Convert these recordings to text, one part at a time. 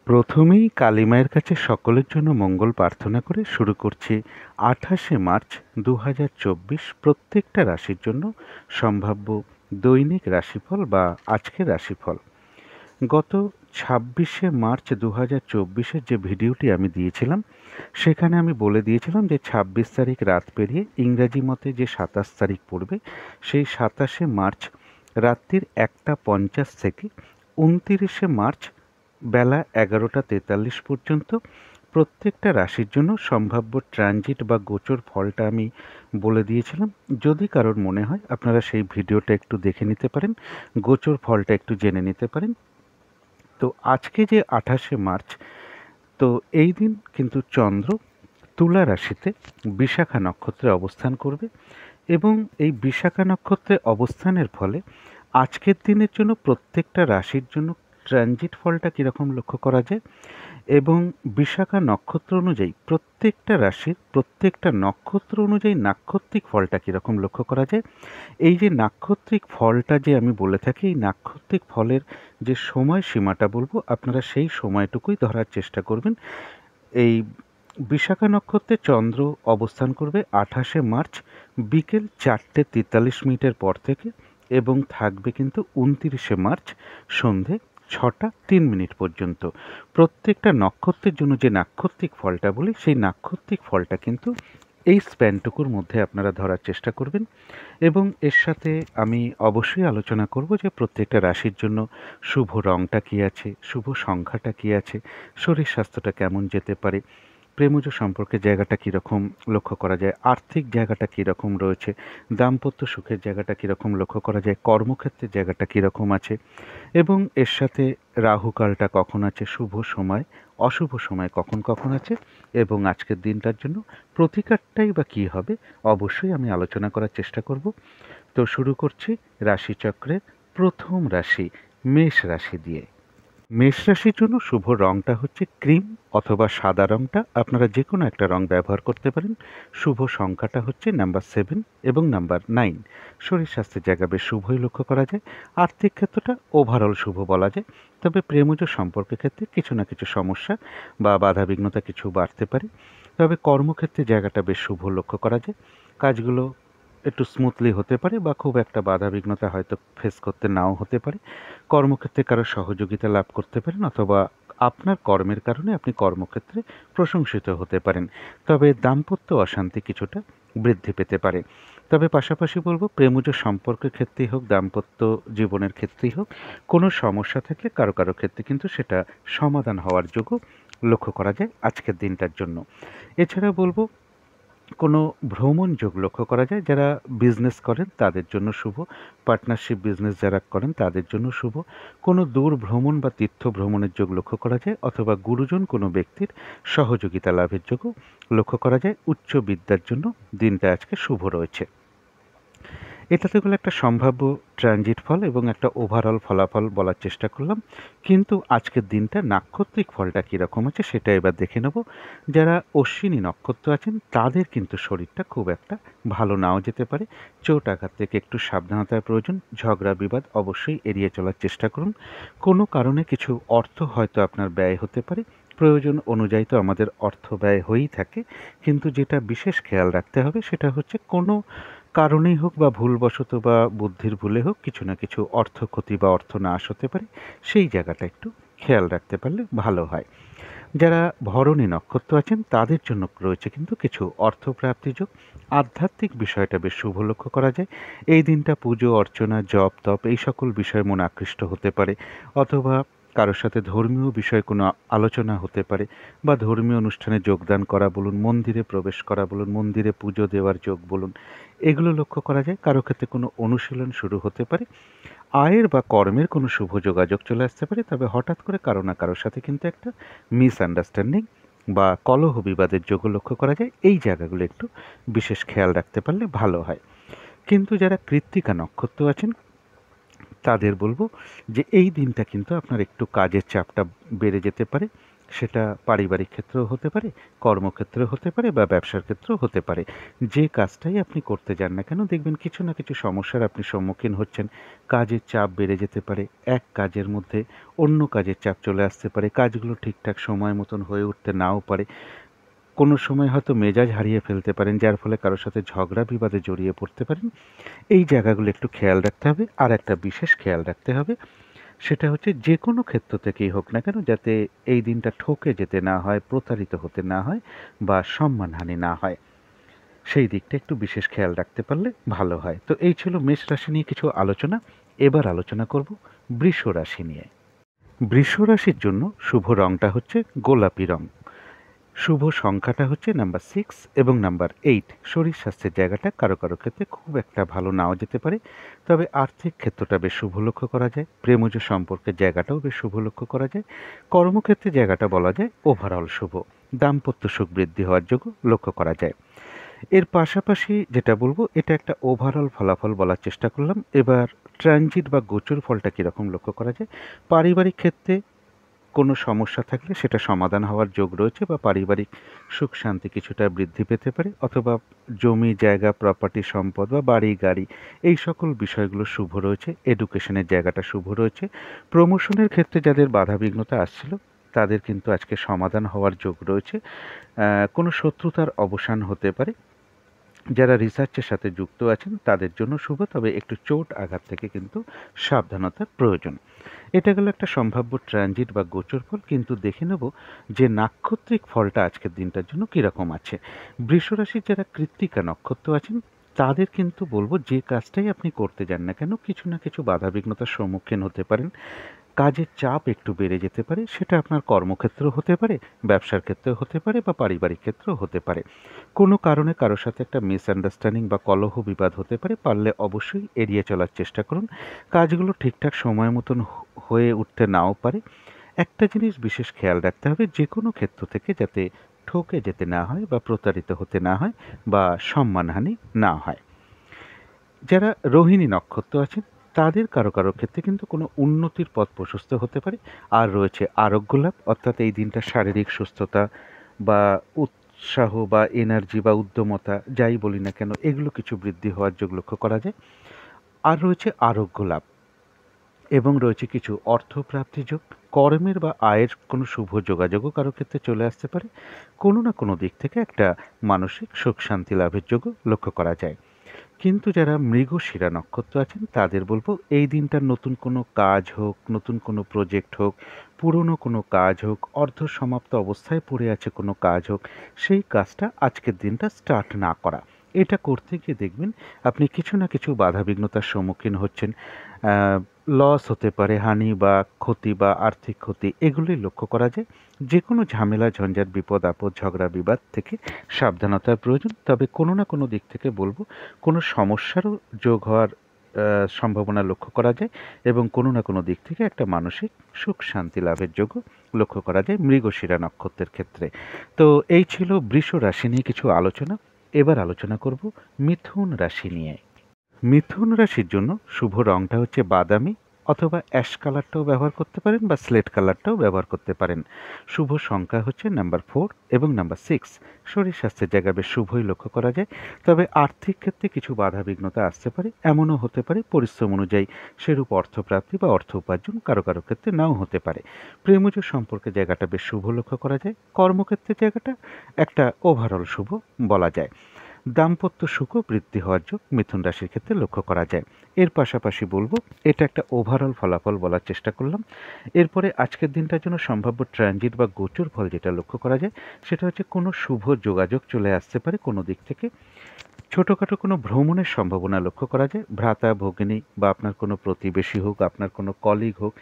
প্রথমেই কালী মায়ের কাছে সকলের জন্য মঙ্গল প্রার্থনা করে শুরু করছি 28শে মার্চ 2024 প্রত্যেকটা রাশির জন্য সম্ভাব্য দৈনিক রাশিফল বা আজকের রাশিফল। গত 26শে মার্চ 2024-এর যে ভিডিওটি আমি দিয়েছিলাম সেখানে আমি বলে দিয়েছিলাম যে 26 তারিখ রাত পেরিয়ে ইংরাজি মতে যে 27 তারিখ পড়বে সেই 27শে মার্চ রাত্রির 1টা 50 থেকে 29শে মার্চ বেলা 11টা 43 পর্যন্ত প্রত্যেকটা রাশির জন্য সম্ভাব্য ট্রানজিট বা গোচর ফলটা আমি বলে দিয়েছিলাম। যদি কারোর মনে হয় আপনারা সেই ভিডিওটা একটু দেখে নিতে পারেন, গোচর ফলটা একটু জেনে নিতে পারেন। তো আজকে যে 28শে মার্চ, তো এই দিন কিন্তু চন্দ্র তুলা রাশিতে বিশাখা নক্ষত্রে অবস্থান করবে এবং এই বিশাখা নক্ষত্রে অবস্থানের ফলে আজকের দিনের জন্য প্রত্যেকটা রাশির জন্য ট্রানজিট ফলটা কীরকম লক্ষ্য করা যায় এবং বিশাখা নক্ষত্র অনুযায়ী প্রত্যেকটা রাশির প্রত্যেকটা নক্ষত্র অনুযায়ী নাক্ষত্রিক ফলটা কীরকম লক্ষ্য করা যায়। এই যে নাক্ষত্রিক ফলটা যে আমি বলে থাকি, এই নাক্ষত্রিক ফলের যে সময়সীমাটা বলবো আপনারা সেই সময়টুকুই ধরার চেষ্টা করবেন। এই বিশাখা নক্ষত্রে চন্দ্র অবস্থান করবে 28শে মার্চ বিকেল 4:43 পর থেকে এবং থাকবে কিন্তু 29শে মার্চ সন্ধে 6টা 3 পর্যন্ত। প্রত্যেকটা নক্ষত্রের জন্য যে নাক্ষত্রিক ফলটা বলি সেই নাক্ষত্রিক ফলটা কিন্তু এই স্প্যানটুকুর মধ্যে আপনারা ধরার চেষ্টা করবেন এবং এর সাথে আমি অবশ্যই আলোচনা করব যে প্রত্যেকটা রাশির জন্য শুভ রঙটা কী আছে, শুভ সংখ্যাটা কী আছে, শরীর স্বাস্থ্যটা কেমন যেতে পারে, প্রেমজ সম্পর্কের জায়গাটা কীরকম লক্ষ্য করা যায়, আর্থিক জায়গাটা কীরকম রয়েছে, দাম্পত্য সুখের জায়গাটা কীরকম লক্ষ্য করা যায়, কর্মক্ষেত্রের জায়গাটা কীরকম আছে এবং এর সাথে রাহুকালটা কখন আছে, শুভ সময় অশুভ সময় কখন কখন আছে এবং আজকের দিনটার জন্য প্রতিকারটাই বা কী হবে অবশ্যই আমি আলোচনা করার চেষ্টা করব। তো শুরু করছি রাশিচক্রের প্রথম রাশি মেষ রাশি দিয়ে। মেষ রাশির জন্য শুভ রঙটা হচ্ছে ক্রিম অথবা সাদা রঙটা, আপনারা যে কোনো একটা রং ব্যবহার করতে পারেন। শুভ সংখ্যাটা হচ্ছে নাম্বার 7 এবং নাম্বার 9। শরীর স্বাস্থ্যের জায়গা বেশ শুভই লক্ষ্য করা যায়। আর্থিক ক্ষেত্রটা ওভারঅল শুভ বলা যায়, তবে প্রেমজ সম্পর্কের ক্ষেত্রে কিছু না কিছু সমস্যা বা বাধাবিঘ্নতা কিছু বাড়তে পারে। তবে কর্মক্ষেত্রে জায়গাটা বেশ শুভ লক্ষ্য করা যায়। কাজগুলো একটু স্মুথলি হতে পারে বা খুব একটা বাধাবিঘ্নতা হয়তো ফেস করতে নাও হতে পারে। কর্মক্ষেত্রে কারো সহযোগিতা লাভ করতে পারেন অথবা আপনার কর্মের কারণে আপনি কর্মক্ষেত্রে প্রশংসিত হতে পারেন। তবে দাম্পত্য অশান্তি কিছুটা বৃদ্ধি পেতে পারে। তবে পাশাপাশি বলবো প্রেমজ সম্পর্কের ক্ষেত্রেই হোক, দাম্পত্য জীবনের ক্ষেত্রেই হোক, কোনো সমস্যা থাকলে কারো কারো ক্ষেত্রে কিন্তু সেটা সমাধান হওয়ার যোগও লক্ষ্য করা যায় আজকের দিনটার জন্য। এছাড়া বলবো কোনো ভ্রমণ যোগ লক্ষ্য করা যায়। যারা বিজনেস করেন তাদের জন্য শুভ, পার্টনারশিপ বিজনেস যারা করেন তাদের জন্য শুভ। কোনো দূর ভ্রমণ বা তীর্থ ভ্রমণের যোগ লক্ষ্য করা যায় অথবা গুরুজন কোনো ব্যক্তির সহযোগিতা লাভের যোগও লক্ষ্য করা যায়। উচ্চ বিদ্যার জন্য দিনটা আজকে শুভ রয়েছে। এটা তো গেলো একটা সম্ভাব্য ট্রানজিট ফল এবং একটা ওভারঅল ফলাফল বলার চেষ্টা করলাম। কিন্তু আজকের দিনটা নাক্ষত্রিক ফলটা কীরকম আছে সেটা এবার দেখে নেব। যারা অশ্বিনী নক্ষত্র আছেন তাদের কিন্তু শরীরটা খুব একটা ভালো নাও যেতে পারে। চোট আঘাত থেকে একটু সাবধানতার প্রয়োজন। ঝগড়া বিবাদ অবশ্যই এড়িয়ে চলার চেষ্টা করুন। কোনো কারণে কিছু অর্থ হয়তো আপনার ব্যয় হতে পারে। প্রয়োজন অনুযায়ী তো আমাদের অর্থ ব্যয় হয়েই থাকে, কিন্তু যেটা বিশেষ খেয়াল রাখতে হবে সেটা হচ্ছে কোনো কারণেই হোক বা ভুলবশত বা বুদ্ধির ভুলে হোক কিছু না কিছু অর্থ ক্ষতি বা অর্থ নাশ হতে পারে। সেই জায়গাটা একটু খেয়াল রাখতে পারলে ভালো হয়। যারা ভরণী নক্ষত্র আছেন তাদের জন্য রয়েছে কিন্তু কিছু অর্থপ্রাপ্তি যোগ। আধ্যাত্মিক বিষয়টা বেশ শুভ লক্ষ্য করা যায়। এই দিনটা পুজো অর্চনা জপ তপ এই সকল বিষয়ে মন আকৃষ্ট হতে পারে অথবা কারোর সাথে ধর্মীয় বিষয়ে কোনো আলোচনা হতে পারে বা ধর্মীয় অনুষ্ঠানে যোগদান করা বলুন, মন্দিরে প্রবেশ করা বলুন, মন্দিরে পুজো দেওয়ার যোগ বলুন, এগুলো লক্ষ্য করা যায়। কারো ক্ষেত্রে কোনো অনুশীলন শুরু হতে পারে। আয়ের বা কর্মের কোনো শুভ যোগাযোগ চলে আসতে পারে, তবে হঠাৎ করে কারো না কারোর সাথে কিন্তু একটা মিসআন্ডারস্ট্যান্ডিং বা কলহ বিবাদের যোগও লক্ষ্য করা যায়। এই জায়গাগুলো একটু বিশেষ খেয়াল রাখতে পারলে ভালো হয়। কিন্তু যারা কৃত্তিকা নক্ষত্র আছেন তাদের বলবো যে এই দিনটা কিন্তু আপনার একটু কাজের চাপটা বেড়ে যেতে পারে। সেটা পারিবারিক ক্ষেত্রেও হতে পারে, কর্মক্ষেত্রেও হতে পারে বা ব্যবসার ক্ষেত্রেও হতে পারে। যে কাজটাই আপনি করতে যান না কেন দেখবেন কিছু না কিছু সমস্যার আপনি সম্মুখীন হচ্ছেন। কাজের চাপ বেড়ে যেতে পারে, এক কাজের মধ্যে অন্য কাজের চাপ চলে আসতে পারে, কাজগুলো ঠিকঠাক সময় মতন হয়ে উঠতে নাও পারে। কোনো সময় হয়তো মেজাজ হারিয়ে ফেলতে পারেন, যার ফলে কারো সাথে ঝগড়া বিবাদে জড়িয়ে পড়তে পারেন। এই জায়গাগুলো একটু খেয়াল রাখতে হবে। আর একটা বিশেষ খেয়াল রাখতে হবে, সেটা হচ্ছে যেকোনো ক্ষেত্র থেকেই হোক না কেন যাতে এই দিনটা ঠকে যেতে না হয়, প্রতারিত হতে না হয় বা সম্মানহানি না হয়, সেই দিকটা একটু বিশেষ খেয়াল রাখতে পারলে ভালো হয়। তো এই ছিল মেষ রাশি নিয়ে কিছু আলোচনা। এবার আলোচনা করব বৃষ রাশি নিয়ে। বৃষ রাশির জন্য শুভ রংটা হচ্ছে গোলাপি রং। শুভ সংখ্যাটা হচ্ছে নাম্বার 6 এবং নাম্বার 8। শরীর স্বাস্থ্যের জায়গাটা কারো কারো ক্ষেত্রে খুব একটা ভালো নাও যেতে পারে, তবে আর্থিক ক্ষেত্রটা বেশ শুভ লক্ষ্য করা যায়। প্রেমজ সম্পর্কের জায়গাটাও বেশ শুভ লক্ষ্য করা যায়। কর্মক্ষেত্রে জায়গাটা বলা যায় ওভারঅল শুভ। দাম্পত্য সুখ বৃদ্ধি হওয়ার যোগ্য লক্ষ্য করা যায়। এর পাশাপাশি যেটা বলবো, এটা একটা ওভারঅল ফলাফল বলার চেষ্টা করলাম। এবার ট্রানজিট বা গোচর ফলটা কীরকম লক্ষ্য করা যায়। পারিবারিক ক্ষেত্রে কোনো সমস্যা থাকলে সেটা সমাধান হওয়ার যোগ রয়েছে বা পারিবারিক সুখ শান্তি কিছুটা বৃদ্ধি পেতে পারে, অথবা জমি জায়গা প্রপার্টি সম্পদ বা বাড়ি গাড়ি এই সকল বিষয়গুলো শুভ রয়েছে। এডুকেশনের জায়গাটা শুভ রয়েছে। প্রমোশনের ক্ষেত্রে যাদের বাধাবিঘ্নতা আসছিল তাদের কিন্তু আজকে সমাধান হওয়ার যোগ রয়েছে। কোনো শত্রুতার অবসান হতে পারে। যারা রিসার্চের সাথে যুক্ত আছেন তাদের জন্য শুভ, তবে একটু চোট আঘাত থেকে কিন্তু সাবধানতার প্রয়োজন। এটা গেল একটা সম্ভাব্য ট্রানজিট বা গোচর ফল, কিন্তু দেখে নেব যে নাক্ষত্রিক ফলটা আজকের দিনটার জন্য কীরকম আছে। বৃষরাশির যারা কৃত্তিকা নক্ষত্র আছেন তাদের কিন্তু বলবো, যে কাজটাই আপনি করতে যান না কেন কিছু না কিছু বাধাবিঘ্নতার সম্মুখীন হতে পারেন। কাজের চাপ একটু বেড়ে যেতে পারে, সেটা আপনার কর্মক্ষেত্রেও হতে পারে, ব্যবসার ক্ষেত্রেও হতে পারে বা পারিবারিক ক্ষেত্রেও হতে পারে। কোনো কারণে কারোর সাথে একটা মিসআন্ডারস্ট্যান্ডিং বা কলহ বিবাদ হতে পারে, পারলে অবশ্যই এড়িয়ে চলার চেষ্টা করুন। কাজগুলো ঠিকঠাক সময় মতন হয়ে উঠতে নাও পারে। একটা জিনিস বিশেষ খেয়াল রাখতে হবে, যে কোনো ক্ষেত্র থেকে যাতে ঠকে যেতে না হয় বা প্রতারিত হতে না হয় বা সম্মানহানি না হয়। যারা রোহিণী নক্ষত্র আছেন তাদের কারো কারো ক্ষেত্রে কিন্তু কোনো উন্নতির পথ প্রশস্ত হতে পারে। আর রয়েছে আরোগ্য লাভ, অর্থাৎ এই দিনটা শারীরিক সুস্থতা বা উৎসাহ বা এনার্জি বা উদ্যমতা যাই বলি না কেন এগুলো কিছু বৃদ্ধি হওয়ার যোগ লক্ষ্য করা যায়। আর রয়েছে আরোগ্য লাভ এবং রয়েছে কিছু অর্থপ্রাপ্তি যোগ। কর্মের বা আয়ের কোনো শুভ যোগাযোগও কারো ক্ষেত্রে চলে আসতে পারে। কোনো না কোনো দিক থেকে একটা মানসিক সুখ শান্তি লাভের যোগও লক্ষ্য করা যায়। কিন্তু যারা মৃগশিরা নক্ষত্র আছেন তাদের বলবো, এই দিনটার নতুন কোনো কাজ হোক, নতুন কোনো প্রজেক্ট হোক, পুরনো কোনো কাজ হোক, অর্ধ সমাপ্ত অবস্থায় পড়ে আছে কোনো কাজ হোক, সেই কাজটা আজকের দিনটা স্টার্ট না করা। এটা করতে গিয়ে দেখবেন আপনি কিছু না কিছু বাধাবিঘ্নতার সম্মুখীন হচ্ছেন। লস হতে পারে, হানি বা ক্ষতি বা আর্থিক ক্ষতি এগুলোই লক্ষ্য করা যায়। যে কোনো ঝামেলা ঝঞ্ঝাট বিপদ আপদ ঝগড়া বিবাদ থেকে সাবধানতার প্রয়োজন। তবে কোনো না কোনো দিক থেকে বলবো কোনো সমস্যারও যোগ হওয়ার সম্ভাবনা লক্ষ্য করা যায় এবং কোনো না কোনো দিক থেকে একটা মানসিক সুখ শান্তি লাভের যোগও লক্ষ্য করা যায় মৃগশিরা নক্ষত্রের ক্ষেত্রে। তো এই ছিল বৃষ রাশি নিয়ে কিছু আলোচনা। এবার আলোচনা করব মিথুন রাশি নিয়ে। মিথুন রাশির জন্য শুভ রংটা হচ্ছে বাদামি, অথবা অ্যাশ কালারটাও ব্যবহার করতে পারেন বা স্লেট কালারটাও ব্যবহার করতে পারেন। শুভ সংখ্যা হচ্ছে নাম্বার 4 এবং নাম্বার 6। শরীর স্বাস্থ্যের জায়গা বেশ শুভই লক্ষ্য করা যায়, তবে আর্থিক ক্ষেত্রে কিছু বাধাবিঘ্নতা আসতে পারে। এমনও হতে পারে পরিশ্রম অনুযায়ী সেরূপ অর্থপ্রাপ্তি বা অর্থ উপার্জন কারো কারো ক্ষেত্রে নাও হতে পারে। প্রেমজ সম্পর্কের জায়গাটা বেশ শুভ লক্ষ্য করা যায়। কর্মক্ষেত্রের জায়গাটা একটা ওভারঅল শুভ বলা যায়। দাম্পত্য সুখও বৃদ্ধি হওয়ার যোগ মিথুন রাশির ক্ষেত্রে লক্ষ্য করা যায়। এর পাশাপাশি বলবো, এটা একটা ওভারঅল ফলাফল বলার চেষ্টা করলাম। এরপরে আজকের দিনটার জন্য সম্ভাব্য ট্রানজিট বা গোচর ফল যেটা লক্ষ্য করা যায় সেটা হচ্ছে কোনো শুভ যোগাযোগ চলে আসতে পারে কোনো দিক থেকে। ছোটোখাটো কোনো ভ্রমণের সম্ভাবনা লক্ষ্য করা যায়। ভ্রাতা ভগিনী বা আপনার কোনো প্রতিবেশী হোক, আপনার কোনো কলিগ হোক,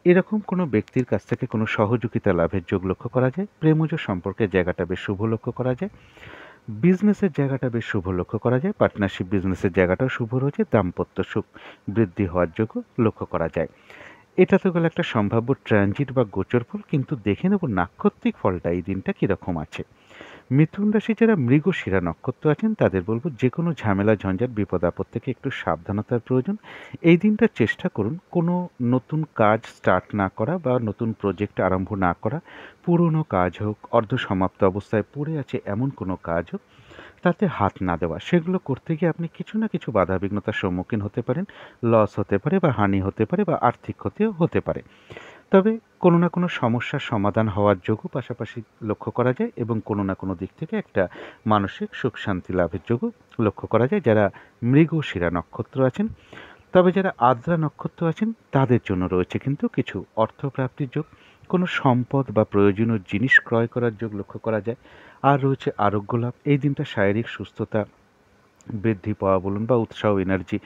এরকম কোনো ব্যক্তির কাছ থেকে কোনো সহযোগিতা লাভের যোগ লক্ষ্য করা যায়। প্রেমজ সম্পর্কের জায়গাটা বেশ শুভ লক্ষ্য করা যায়। বিজনেসের জায়গাটা বেশ শুভ লক্ষ্য করা যায়। পার্টনারশিপ বিজনেসের জায়গাটাও শুভ রয়েছে। দাম্পত্য সুখ বৃদ্ধি হওয়ার যোগও লক্ষ্য করা যায়। এটা তো গেল একটা সম্ভাব্য ট্রানজিট বা গোচর ফল, কিন্তু দেখে নেব নাক্ষত্রিক ফলটা এই দিনটা কীরকম আছে। মিথুন রাশি যারা মৃগশিরা নক্ষত্র আছেন তাদের বলবো যে কোনো ঝামেলা ঝঞ্ঝাট বিপদ আপদ থেকে একটু সাবধানতার প্রয়োজন। এই দিনটা চেষ্টা করুন কোনো নতুন কাজ স্টার্ট না করা বা নতুন প্রজেক্ট আরম্ভ না করা। পুরনো কাজ হোক, অর্ধ সমাপ্ত অবস্থায় পড়ে আছে এমন কোনো কাজ হোক, তাতে হাত না দেওয়া। সেগুলো করতে গিয়ে আপনি কিছু না কিছু বাধাবিঘ্নতার সম্মুখীন হতে পারেন। লস হতে পারে বা হানি হতে পারে বা আর্থিক ক্ষতিও হতে পারে। তবে কোনো না কোনো সমস্যার সমাধান হওয়ার যোগও পাশাপাশি লক্ষ্য করা যায় এবং কোনো না কোনো দিক থেকে একটা মানসিক সুখ শান্তি লাভের যোগও লক্ষ্য করা যায় যারা মৃগশিরা নক্ষত্র আছেন। তবে যারা আদ্রা নক্ষত্র আছেন তাদের জন্য রয়েছে কিন্তু কিছু অর্থপ্রাপ্তির যোগ, কোনো সম্পদ বা প্রয়োজনীয় জিনিস ক্রয় করার যোগ লক্ষ্য করা যায়। আর রয়েছে আরোগ্য লাভ। এই দিনটা শারীরিক সুস্থতা বৃদ্ধি পাওয়া বলুন বা উৎসাহ এনার্জি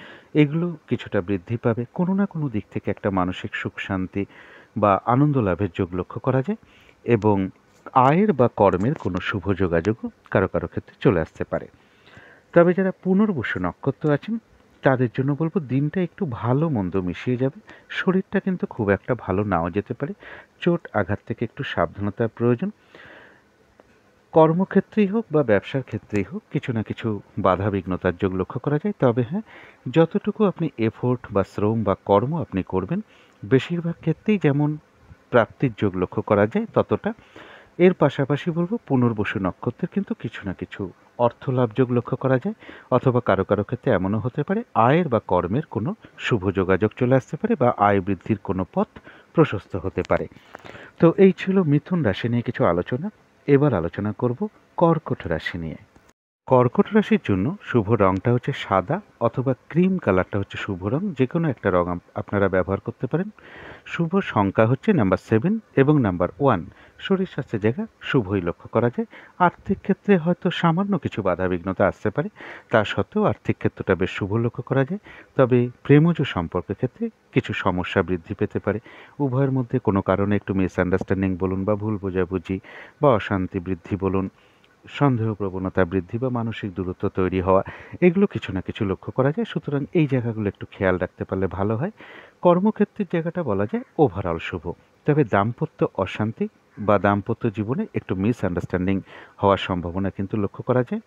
এগুলো কিছুটা বৃদ্ধি পাবে। কোনো না কোনো দিক থেকে একটা মানসিক সুখ শান্তি বা আনন্দ লাভের যোগ লক্ষ্য করা যায় এবং আয়ের বা কর্মের কোনো শুভ যোগাযোগও কারো কারো ক্ষেত্রে চলে আসতে পারে। তবে যারা পুনর্বসু নক্ষত্র আছেন তাদের জন্য বলবো দিনটা একটু ভালো মন্দ মিশিয়ে যাবে। শরীরটা কিন্তু খুব একটা ভালো নাও যেতে পারে। চোট আঘাত থেকে একটু সাবধানতার প্রয়োজন। কর্মক্ষেত্রেই হোক বা ব্যবসার ক্ষেত্রেই হোক কিছু না কিছু বাধা বিঘ্নতার যোগ লক্ষ্য করা যায়। তবে হ্যাঁ, যতটুকু আপনি এফোর্ট বা শ্রম বা কর্ম আপনি করবেন বেশিরভাগ ক্ষেত্রেই যেমন প্রাপ্তির যোগ লক্ষ্য করা যায় ততটা। এর পাশাপাশি বলবো পুনর্বসু নক্ষত্রের কিন্তু কিছু না কিছু অর্থ লাভ যোগ লক্ষ্য করা যায়। অথবা কারো কারো ক্ষেত্রে এমনও হতে পারে আয়ের বা কর্মের কোনো শুভ যোগাযোগ চলে আসতে পারে বা আয় বৃদ্ধির কোনো পথ প্রশস্ত হতে পারে। তো এই ছিল মিথুন রাশি নিয়ে কিছু আলোচনা। এবার আলোচনা করব কর্কট রাশি নিয়ে। কর্কট রাশির জন্য শুভ রংটা হচ্ছে সাদা অথবা ক্রিম কালারটা হচ্ছে শুভ রং। যে কোনো একটা রং আপনারা ব্যবহার করতে পারেন। শুভ সংখ্যা হচ্ছে নাম্বার 7 এবং নাম্বার 1। শরীর স্বাস্থ্যের জায়গা শুভই লক্ষ্য করা যায়। আর্থিক ক্ষেত্রে হয়তো সামান্য কিছু বাধাবিঘ্নতা আসতে পারে, তা সত্ত্বেও আর্থিক ক্ষেত্রটা বেশ শুভ লক্ষ্য করা যায়। তবে প্রেমজ সম্পর্কের ক্ষেত্রে কিছু সমস্যা বৃদ্ধি পেতে পারে। উভয়ের মধ্যে কোনো কারণে একটু মিসআন্ডারস্ট্যান্ডিং বলুন বা ভুল বোঝাবুঝি বা অশান্তি বৃদ্ধি বলুন, সন্দেহ প্রবণতা বৃদ্ধি বা মানসিক দূরত্ব তৈরি হওয়া, এগুলো কিছু না কিছু লক্ষ্য করা যায়। সুতরাং এই জায়গাগুলো একটু খেয়াল রাখতে পারলে ভালো হয়। কর্মক্ষেত্রের জায়গাটা বলা যায় ওভারঅল শুভ। তবে দাম্পত্য অশান্তি বা দাম্পত্য জীবনে একটু মিসআন্ডারস্ট্যান্ডিং হওয়ার সম্ভাবনা কিন্তু লক্ষ্য করা যায়।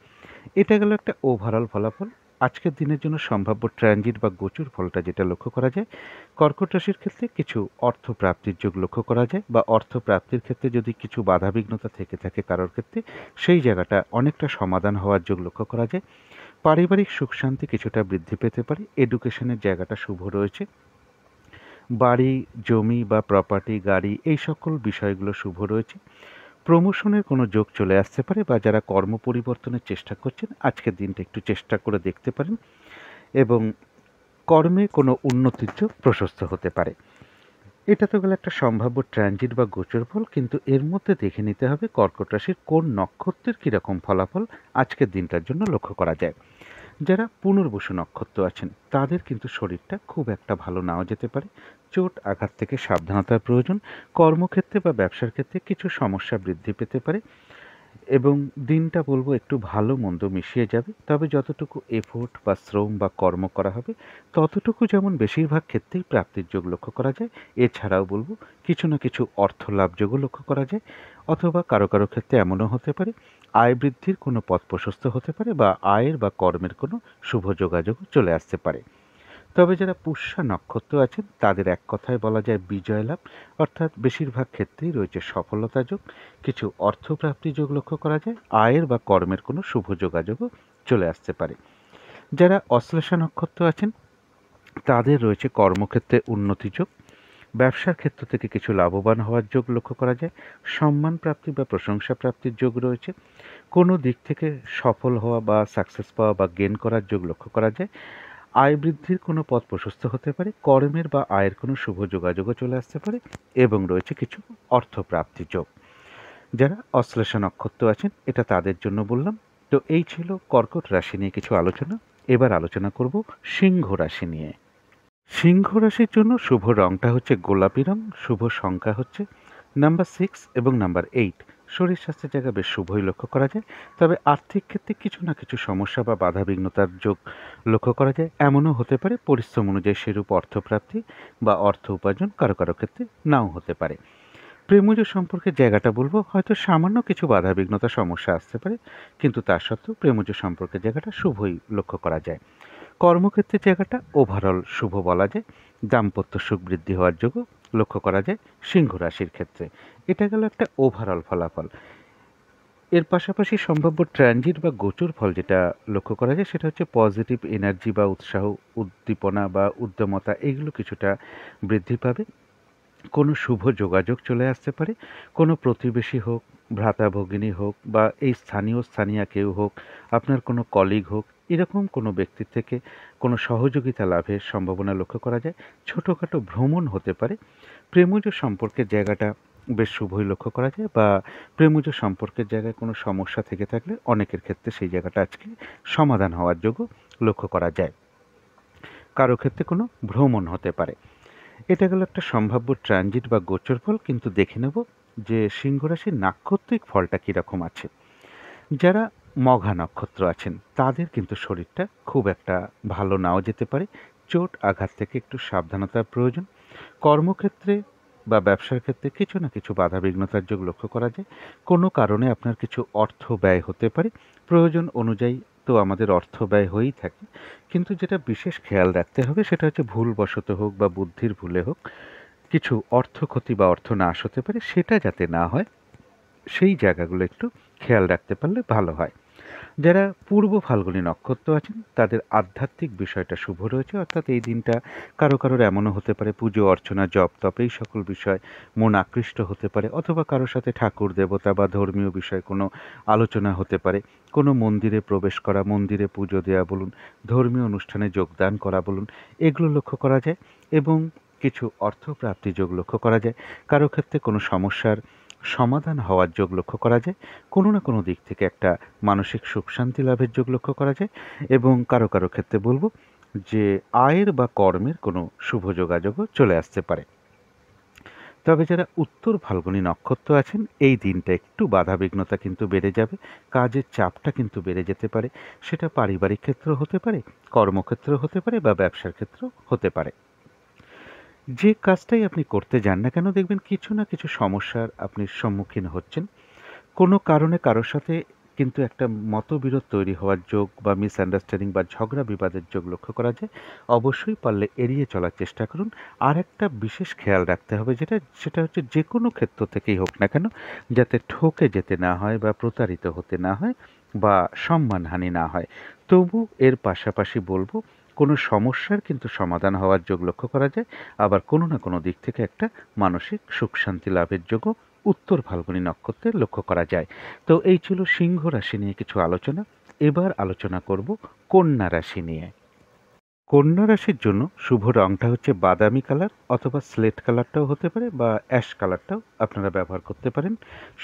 এটা গেল একটা ওভারঅল ফলাফল। আজকের দিনের জন্য সম্ভাব্য ট্রানজিট বা গোচর ফলটা যেটা লক্ষ্য করা যায়, কর্কট রাশির ক্ষেত্রে কিছু অর্থ প্রাপ্তির যোগ লক্ষ্য করা যায় বা অর্থ প্রাপ্তির ক্ষেত্রে যদি কিছু বাধাবিঘ্নতা থেকে থাকে কারোর ক্ষেত্রে সেই জায়গাটা অনেকটা সমাধান হওয়ার যোগ লক্ষ্য করা যায়। পারিবারিক সুখ শান্তি কিছুটা বৃদ্ধি পেতে পারে। এডুকেশনের জায়গাটা শুভ রয়েছে। বাড়ি, জমি বা প্রপার্টি, গাড়ি এই সকল বিষয়গুলো শুভ রয়েছে। প্রমোশনের কোনো যোগ চলে আসতে পারে বা যারা কর্ম পরিবর্তনের চেষ্টা করছেন আজকের দিনটা একটু চেষ্টা করে দেখতে পারেন এবং কর্মে কোনো উন্নতির যোগ প্রশস্ত হতে পারে। এটা তো গেল একটা সম্ভাব্য ট্রানজিট বা গোচর ফল, কিন্তু এর মধ্যে দেখে নিতে হবে কর্কট রাশির কোন নক্ষত্রের কীরকম ফলাফল আজকের দিনটার জন্য লক্ষ্য করা যায়। যারা পুনর্বসু নক্ষত্র আছেন তাদের কিন্তু শরীরটা খুব একটা ভালো নাও যেতে পারে। চোট আঘাত থেকে সাবধানতার প্রয়োজন। কর্মক্ষেত্রে বা ব্যবসার ক্ষেত্রে কিছু সমস্যা বৃদ্ধি পেতে পারে এবং দিনটা বলবো একটু ভালো মন্দ মিশিয়ে যাবে। তবে যতটুকু এফোর্ট বা শ্রম বা কর্ম করা হবে ততটুকু যেমন বেশিরভাগ ক্ষেত্রেই প্রাপ্তির যোগ লক্ষ্য করা যায়। এছাড়াও বলবো কিছু না কিছু অর্থ লাভ যোগও লক্ষ্য করা যায়। অথবা কারো কারো ক্ষেত্রে এমনও হতে পারে আয় বৃদ্ধির কোনো পথ প্রশস্ত হতে পারে বা আয়ের বা কর্মের কোনো শুভ যোগাযোগও চলে আসতে পারে। তবে যারা পুষ্যা নক্ষত্র আছেন তাদের এক কথায় বলা যায় বিজয় লাভ, অর্থাৎ বেশিরভাগ ক্ষেত্রেই রয়েছে সফলতা যোগ। কিছু অর্থপ্রাপ্তি যোগ লক্ষ্য করা যায়। আয়ের বা কর্মের কোনো শুভ যোগাযোগও চলে আসতে পারে। যারা অশ্লেষা নক্ষত্র আছেন তাদের রয়েছে কর্মক্ষেত্রে উন্নতি যোগ। ব্যবসার ক্ষেত্র থেকে কিছু লাভবান হওয়ার যোগ লক্ষ্য করা যায়। সম্মান প্রাপ্তি বা প্রশংসা প্রাপ্তির যোগ রয়েছে। কোনো দিক থেকে সফল হওয়া বা সাকসেস পাওয়া বা গেন করার যোগ লক্ষ্য করা যায়। আয় বৃদ্ধির কোনো পথ প্রশস্ত হতে পারে। কর্মের বা আয়ের কোনো শুভ যোগাযোগও চলে আসতে পারে এবং রয়েছে কিছু অর্থপ্রাপ্তির যোগ। যারা অশ্লেষা নক্ষত্র আছেন এটা তাদের জন্য বললাম। তো এই ছিল কর্কট রাশি নিয়ে কিছু আলোচনা। এবার আলোচনা করব সিংহ রাশি নিয়ে। সিংহ রাশির জন্য শুভ রংটা হচ্ছে গোলাপি রং। শুভ সংখ্যা হচ্ছে নাম্বার 6 এবং নাম্বার 8। শরীর স্বাস্থ্যের জায়গা বেশ শুভই লক্ষ্য করা যায়। তবে আর্থিক ক্ষেত্রে কিছু না কিছু সমস্যা বা বাধাবিঘ্নতার যোগ লক্ষ্য করা যায়। এমনও হতে পারে পরিশ্রম অনুযায়ী সেরূপ অর্থপ্রাপ্তি বা অর্থ উপার্জন কারো কারো ক্ষেত্রে নাও হতে পারে। প্রেমজ সম্পর্কের জায়গাটা বলবো, হয়তো সামান্য কিছু বাধাবিঘ্নতা সমস্যা আসতে পারে, কিন্তু তা সত্ত্বেও প্রেমজ সম্পর্কের জায়গাটা শুভই লক্ষ্য করা যায়। কর্মক্ষেত্রের জায়গাটা ওভারঅল শুভ বলা যায়। দাম্পত্য সুখ বৃদ্ধি হওয়ার যোগও লক্ষ্য করা যায় সিংহ রাশির ক্ষেত্রে। এটা গেল একটা ওভারঅল ফলাফল। এর পাশাপাশি সম্ভাব্য ট্রানজিট বা গোচর ফল যেটা লক্ষ্য করা যায় সেটা হচ্ছে পজিটিভ এনার্জি বা উৎসাহ, উদ্দীপনা বা উদ্যমতা এগুলো কিছুটা বৃদ্ধি পাবে। কোনো শুভ যোগাযোগ চলে আসতে পারে, কোনো প্রতিবেশী হোক, ভ্রাতা ভগিনী হোক বা এই স্থানীয়া কেউ হোক, আপনার কোনো কলিগ হোক, এরকম কোনো ব্যক্তির থেকে কোনো সহযোগিতা লাভের সম্ভাবনা লক্ষ্য করা যায়। ছোটোখাটো ভ্রমণ হতে পারে। প্রেমজ সম্পর্কের জায়গাটা বেশ শুভই লক্ষ্য করা যায়, বা প্রেমজ সম্পর্কের জায়গায় কোনো সমস্যা থেকে থাকলে অনেকের ক্ষেত্রে সেই জায়গাটা আজকে সমাধান হওয়ার যোগ্য লক্ষ্য করা যায়। কারো ক্ষেত্রে কোনো ভ্রমণ হতে পারে। এটা গেল একটা সম্ভাব্য ট্রানজিট বা গোচর ফল, কিন্তু দেখে নেব যে সিংহ রাশির নাক্ষত্রিক ফলটা কীরকম আছে। যারা মঘা নক্ষত্র আছেন তাদের কিন্তু শরীরটা খুব একটা ভালো নাও যেতে পারে। চোট আঘাত থেকে একটু সাবধানতার প্রয়োজন। কর্মক্ষেত্রে বা ব্যবসার ক্ষেত্রে কিছু না কিছু বাধাবিঘ্নতার যোগ লক্ষ্য করা যায়। কোনো কারণে আপনার কিছু অর্থ ব্যয় হতে পারে। প্রয়োজন অনুযায়ী তো আমাদের অর্থ ব্যয় হয়েই থাকে, কিন্তু যেটা বিশেষ খেয়াল রাখতে হবে সেটা হচ্ছে ভুলবশত হোক বা বুদ্ধির ভুলে হোক কিছু অর্থ ক্ষতি বা অর্থ নাশ হতে পারে, সেটা যাতে না হয় সেই জায়গাগুলো একটু খেয়াল রাখতে পারলে ভালো হয়। যারা পূর্ব ফাল্গুনী নক্ষত্র আছেন তাদের আধ্যাত্মিক বিষয়টা শুভ রয়েছে, অর্থাৎ এই দিনটা কারোর এমনও হতে পারে পুজো অর্চনা জপ তপ এই সকল বিষয় মন আকৃষ্ট হতে পারে, অথবা কারোর সাথে ঠাকুর দেবতা বা ধর্মীয় বিষয়ে কোনো আলোচনা হতে পারে। কোনো মন্দিরে প্রবেশ করা, মন্দিরে পুজো দেওয়া বলুন, ধর্মীয় অনুষ্ঠানে যোগদান করা বলুন, এগুলো লক্ষ্য করা যায়। এবং কিছু অর্থপ্রাপ্তি যোগ লক্ষ্য করা যায়। কারো ক্ষেত্রে কোনো সমস্যার সমাধান হওয়ার যোগ লক্ষ্য করা যায়। কোনো না কোনো দিক থেকে একটা মানসিক সুখ শান্তি লাভের যোগ লক্ষ্য করা যায়। এবং কারো ক্ষেত্রে বলবো যে আয়ের বা কর্মের কোনো শুভ যোগাযোগও চলে আসতে পারে। তবে যারা উত্তর ফাল্গুনী নক্ষত্র আছেন এই দিনটা একটু বাধাবিঘ্নতা কিন্তু বেড়ে যাবে। কাজের চাপটা কিন্তু বেড়ে যেতে পারে। সেটা পারিবারিক ক্ষেত্র হতে পারে, কর্মক্ষেত্র হতে পারে বা ব্যবসার ক্ষেত্র হতে পারে। যে কাজটাই আপনি করতে যান না কেন দেখবেন কিছু না কিছু সমস্যার আপনি সম্মুখীন হচ্ছেন। কোনো কারণে কারোর সাথে কিন্তু একটা মতবিরোধ তৈরি হওয়ার যোগ বা মিসআন্ডারস্ট্যান্ডিং বা ঝগড়া বিবাদের যোগ লক্ষ্য করা যায়। অবশ্যই পারলে এড়িয়ে চলার চেষ্টা করুন। আর একটা বিশেষ খেয়াল রাখতে হবে সেটা হচ্ছে যে কোনো ক্ষেত্র থেকেই হোক না কেন যাতে ঠকে যেতে না হয় বা প্রতারিত হতে না হয় বা সম্মানহানি না হয়। তবু এর পাশাপাশি বলবো কোনো সমস্যার কিন্তু সমাধান হওয়ার যোগ লক্ষ্য করা যায়। আবার কোনো না কোনো দিক থেকে একটা মানসিক সুখ শান্তি লাভের যোগও উত্তর ফাল্গুনী নক্ষত্রে লক্ষ্য করা যায়। তো এই ছিল সিংহ রাশি নিয়ে কিছু আলোচনা। এবার আলোচনা করব কন্যা রাশি নিয়ে। কন্যা রাশির জন্য শুভ রংটা হচ্ছে বাদামি কালার, অথবা স্লেট কালারটাও হতে পারে বা অ্যাশ কালারটাও আপনারা ব্যবহার করতে পারেন।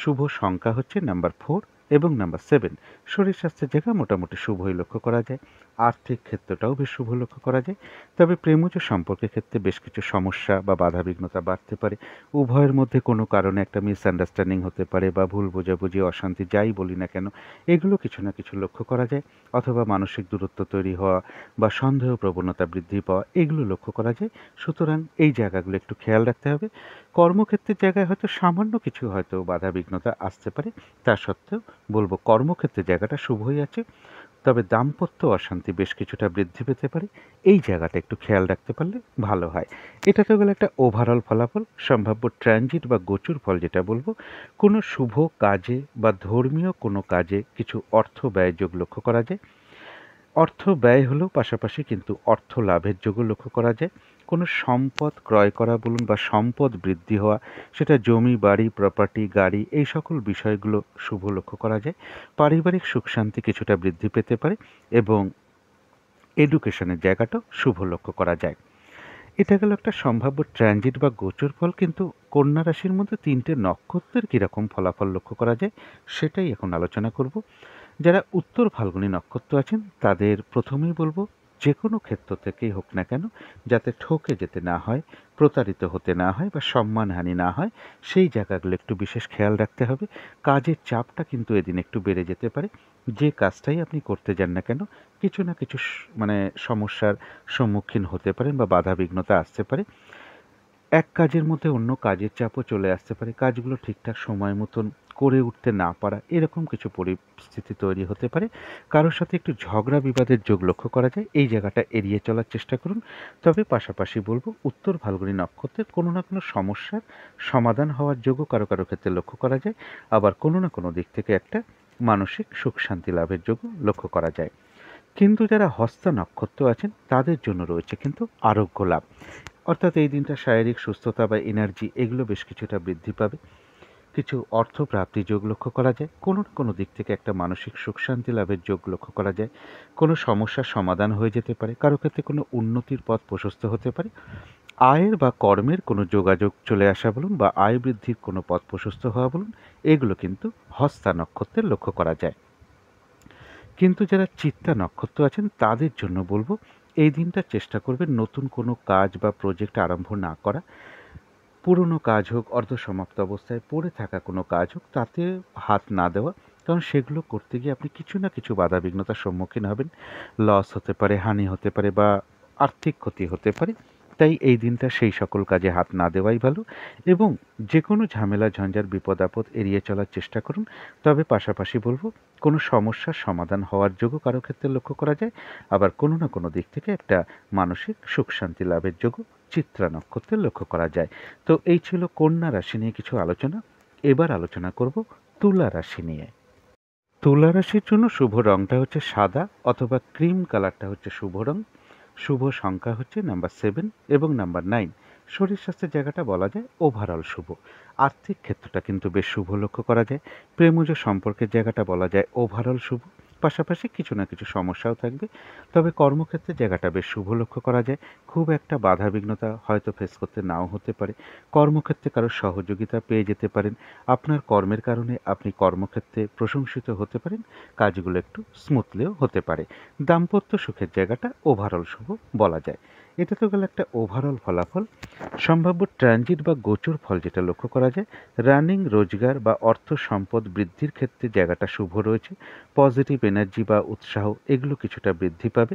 শুভ সংখ্যা হচ্ছে নাম্বার 4 এবং নাম্বার 7। শরীর স্বাস্থ্যের জায়গা মোটামুটি শুভই লক্ষ্য করা যায়। আর্থিক ক্ষেত্রটাও বেশ শুভ লক্ষ্য করা যায়। তবে প্রেমজ সম্পর্কের ক্ষেত্রে বেশ কিছু সমস্যা বা বাধাবিঘ্নতা বাড়তে পারে। উভয়ের মধ্যে কোনো কারণে একটা মিসআন্ডারস্ট্যান্ডিং হতে পারে বা ভুল বোঝাবুঝি অশান্তি যাই বলি না কেন এগুলো কিছু না কিছু লক্ষ্য করা যায়। অথবা মানসিক দূরত্ব তৈরি হওয়া বা সন্দেহ প্রবণতা বৃদ্ধি পাওয়া এগুলো লক্ষ্য করা যায়। সুতরাং এই জায়গাগুলো একটু খেয়াল রাখতে হবে। কর্মক্ষেত্রের জায়গায় হয়তো সামান্য কিছু হয়তো বাধাবিঘ্নতা আসতে পারে, তা সত্ত্বেও বলবো কর্মক্ষেত্রের জায়গাটা শুভই আছে। তবে দাম্পত্য অশান্তি বেশ কিছুটা বৃদ্ধি পেতে পারে। এই জায়গাটা একটু খেয়াল রাখতে পারলে ভালো হয়। এটা তো গেল একটা ওভারঅল ফলাফল। সম্ভাব্য ট্রানজিট বা গোচর ফল যেটা বলবো, কোনো শুভ কাজে বা ধর্মীয় কোনো কাজে কিছু অর্থ ব্যয় যোগ লক্ষ্য করা যায়। অর্থ ব্যয় হলেও পাশাপাশি কিন্তু অর্থ লাভের যোগও লক্ষ্য করা যায়। কোনো সম্পদ ক্রয় করা বলুন বা সম্পদ বৃদ্ধি হওয়া, সেটা জমি বাড়ি প্রপার্টি গাড়ি এই সকল বিষয়গুলো শুভ লক্ষ্য করা যায়। পারিবারিক সুখ শান্তি কিছুটা বৃদ্ধি পেতে পারে এবং এডুকেশনের জায়গাটাও শুভ লক্ষ্য করা যায়। এটা গেল একটা সম্ভাব্য ট্রানজিট বা গোচর ফল, কিন্তু কন্যা রাশির মধ্যে 3টে নক্ষত্রের কীরকম ফলাফল লক্ষ্য করা যায় সেটাই এখন আলোচনা করব। যারা উত্তর ফাল্গুনী নক্ষত্র আছেন তাদের প্রথমেই বলবো যে কোনো ক্ষেত্র থেকেই হোক না কেন যাতে ঠকে যেতে না হয়, প্রতারিত হতে না হয় বা সম্মানহানি না হয় সেই জায়গাগুলো একটু বিশেষ খেয়াল রাখতে হবে। কাজের চাপটা কিন্তু এদিন একটু বেড়ে যেতে পারে। যে কাজটাই আপনি করতে যান না কেন কিছু না কিছু মানে সমস্যার সম্মুখীন হতে পারেন বা বাধাবিঘ্নতা আসতে পারে। এক কাজের মধ্যে অন্য কাজের চাপও চলে আসতে পারে, কাজগুলো ঠিকঠাক সময় মতন করে উঠতে না পারা, এরকম কিছু পরিস্থিতি তৈরি হতে পারে। কারোর সাথে একটু ঝগড়া বিবাদের যোগ লক্ষ্য করা যায়, এই জায়গাটা এড়িয়ে চলার চেষ্টা করুন। তবে পাশাপাশি বলবো উত্তর ফাল্গুনী নক্ষত্রের কোনো না কোনো সমস্যার সমাধান হওয়ার যোগও কারো কারো ক্ষেত্রে লক্ষ্য করা যায়। আবার কোনো না কোনো দিক থেকে একটা মানসিক সুখ শান্তি লাভের যোগও লক্ষ্য করা যায়। কিন্তু যারা হস্তা নক্ষত্র আছেন তাদের জন্য রয়েছে কিন্তু আরোগ্য লাভ, অর্থাৎ এই দিনটা শারীরিক সুস্থতা বা এনার্জি এগুলো বেশ কিছুটা বৃদ্ধি পাবে। কিছু অর্থ প্রাপ্তির যোগ লক্ষ্য করা যায়, কোনো না কোনো দিক থেকে একটা মানসিক সুখ শান্তি লাভের যোগ লক্ষ্য করা যায়। কোনো সমস্যার সমাধান হয়ে যেতে পারে, কারো ক্ষেত্রে কোনো উন্নতির পথ প্রশস্ত হতে পারে। আয়ের বা কর্মের কোনো যোগাযোগ চলে আসা বলুন বা আয় বৃদ্ধির কোনো পথ প্রশস্ত হওয়া বলুন, এগুলো কিন্তু হস্তা নক্ষত্রের লক্ষ্য করা যায়। কিন্তু যারা চিত্তা নক্ষত্র আছেন তাদের জন্য বলবো এই দিনটা চেষ্টা করবেন নতুন কোনো কাজ বা প্রজেক্ট আরম্ভ না করা। পুরনো কাজ হোক, অর্ধসমাপ্ত অবস্থায় পড়ে থাকা কোনো কাজ হোক, তাতে হাত না দেওয়া। কারণ সেগুলো করতে গিয়ে আপনি কিছু না কিছু বাধাবিঘ্নতার সম্মুখীন হবেন। লস হতে পারে, হানি হতে পারে বা আর্থিক ক্ষতি হতে পারে। তাই এই দিনটা সেই সকল কাজে হাত না দেওয়াই ভালো এবং যে কোনো ঝামেলা ঝঞ্ঝাট বিপদ আপদ এড়িয়ে চলার চেষ্টা করুন। তবে পাশাপাশি বলবো কোনো সমস্যার সমাধান হওয়ার যোগও কারো ক্ষেত্রে লক্ষ্য করা যায়। আবার কোনো না কোনো দিক থেকে একটা মানসিক সুখ শান্তি লাভের যোগও চিত্রা নক্ষত্রে লক্ষ্য করা যায়। তো এই ছিল কন্যা রাশি নিয়ে কিছু আলোচনা। এবার আলোচনা করব তুলা রাশি নিয়ে। তুলা রাশির জন্য শুভ রংটা হচ্ছে সাদা অথবা ক্রিম কালারটা হচ্ছে শুভ রং। শুভ সংখ্যা হচ্ছে নাম্বার 7 এবং নাম্বার 9। শরীর স্বাস্থ্যের জায়গাটা বলা যায় ওভারঅল শুভ। আর্থিক ক্ষেত্রটা কিন্তু বেশ শুভ লক্ষ্য করা যায়। প্রেমজ সম্পর্কের জায়গাটা বলা যায় ওভারঅল শুভ। পাশাপাশি কিছু না কিছু সমস্যাও থাকবে। তবে কর্মক্ষেত্রের জায়গাটা বেশ শুভ লক্ষ্য করা যায়। খুব একটা বাধাবিঘ্নতা হয়তো ফেস করতে নাও হতে পারে। কর্মক্ষেত্রে কারোর সহযোগিতা পেয়ে যেতে পারেন। আপনার কর্মের কারণে আপনি কর্মক্ষেত্রে প্রশংসিত হতে পারেন। কাজগুলো একটু স্মুথলিও হতে পারে। দাম্পত্য সুখের জায়গাটা ওভারঅল শুভ বলা যায়। এটা তো গেল একটা ওভারঅল ফলাফল। সম্ভাব্য ট্রানজিট বা গোচর ফল যেটা লক্ষ্য করা যায়, রানিং রোজগার বা অর্থ সম্পদ বৃদ্ধির ক্ষেত্রে জায়গাটা শুভ রয়েছে। পজিটিভ এনার্জি বা উৎসাহ এগুলো কিছুটা বৃদ্ধি পাবে।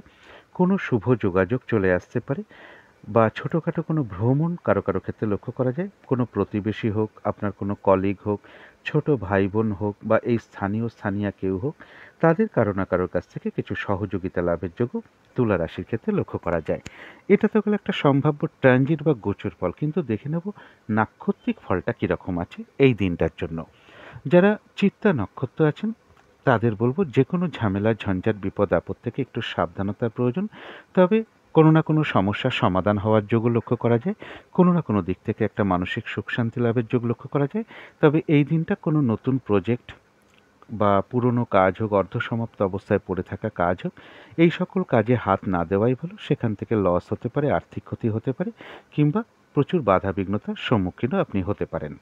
কোনো শুভ যোগাযোগ চলে আসতে পারে বা ছোটোখাটো কোনো ভ্রমণ কারো কারো ক্ষেত্রে লক্ষ্য করা যায়। কোনো প্রতিবেশী হোক, আপনার কোনো কলিগ হোক, ছোট ভাই বোন হোক বা এই স্থানীয়া কেউ হোক, তাদের কারো না কারোর কাছ থেকে কিছু সহযোগিতা লাভের যোগও তুলা রাশির ক্ষেত্রে লক্ষ্য করা যায়। এটা তো গেল একটা সম্ভাব্য ট্রানজিট বা গোচর ফল, কিন্তু দেখে নেব নাক্ষত্রিক ফলটা কীরকম আছে এই দিনটার জন্য। যারা চিত্তা নক্ষত্র আছেন তাদের বলবো যে কোনো ঝামেলা ঝঞ্ঝাট বিপদ আপদ থেকে একটু সাবধানতার প্রয়োজন। তবে কোনো না কোনো সমস্যার সমাধান হওয়ার যোগও লক্ষ্য করা যায়। কোনো না কোনো দিক থেকে একটা মানসিক সুখ শান্তি লাভের যোগ লক্ষ্য করা যায়। তবে এই দিনটা কোনো নতুন প্রজেক্ট বা পুরনো কাজ হোক, অর্ধসমাপ্ত অবস্থায় পড়ে থাকা কাজ হোক, এই সকল কাজে হাত না দেওয়াই ভালো। সেখান থেকে লস হতে পারে, আর্থিক ক্ষতি হতে পারে কিংবা প্রচুর বাধা বিঘ্নতার সম্মুখীনও আপনি হতে পারেন।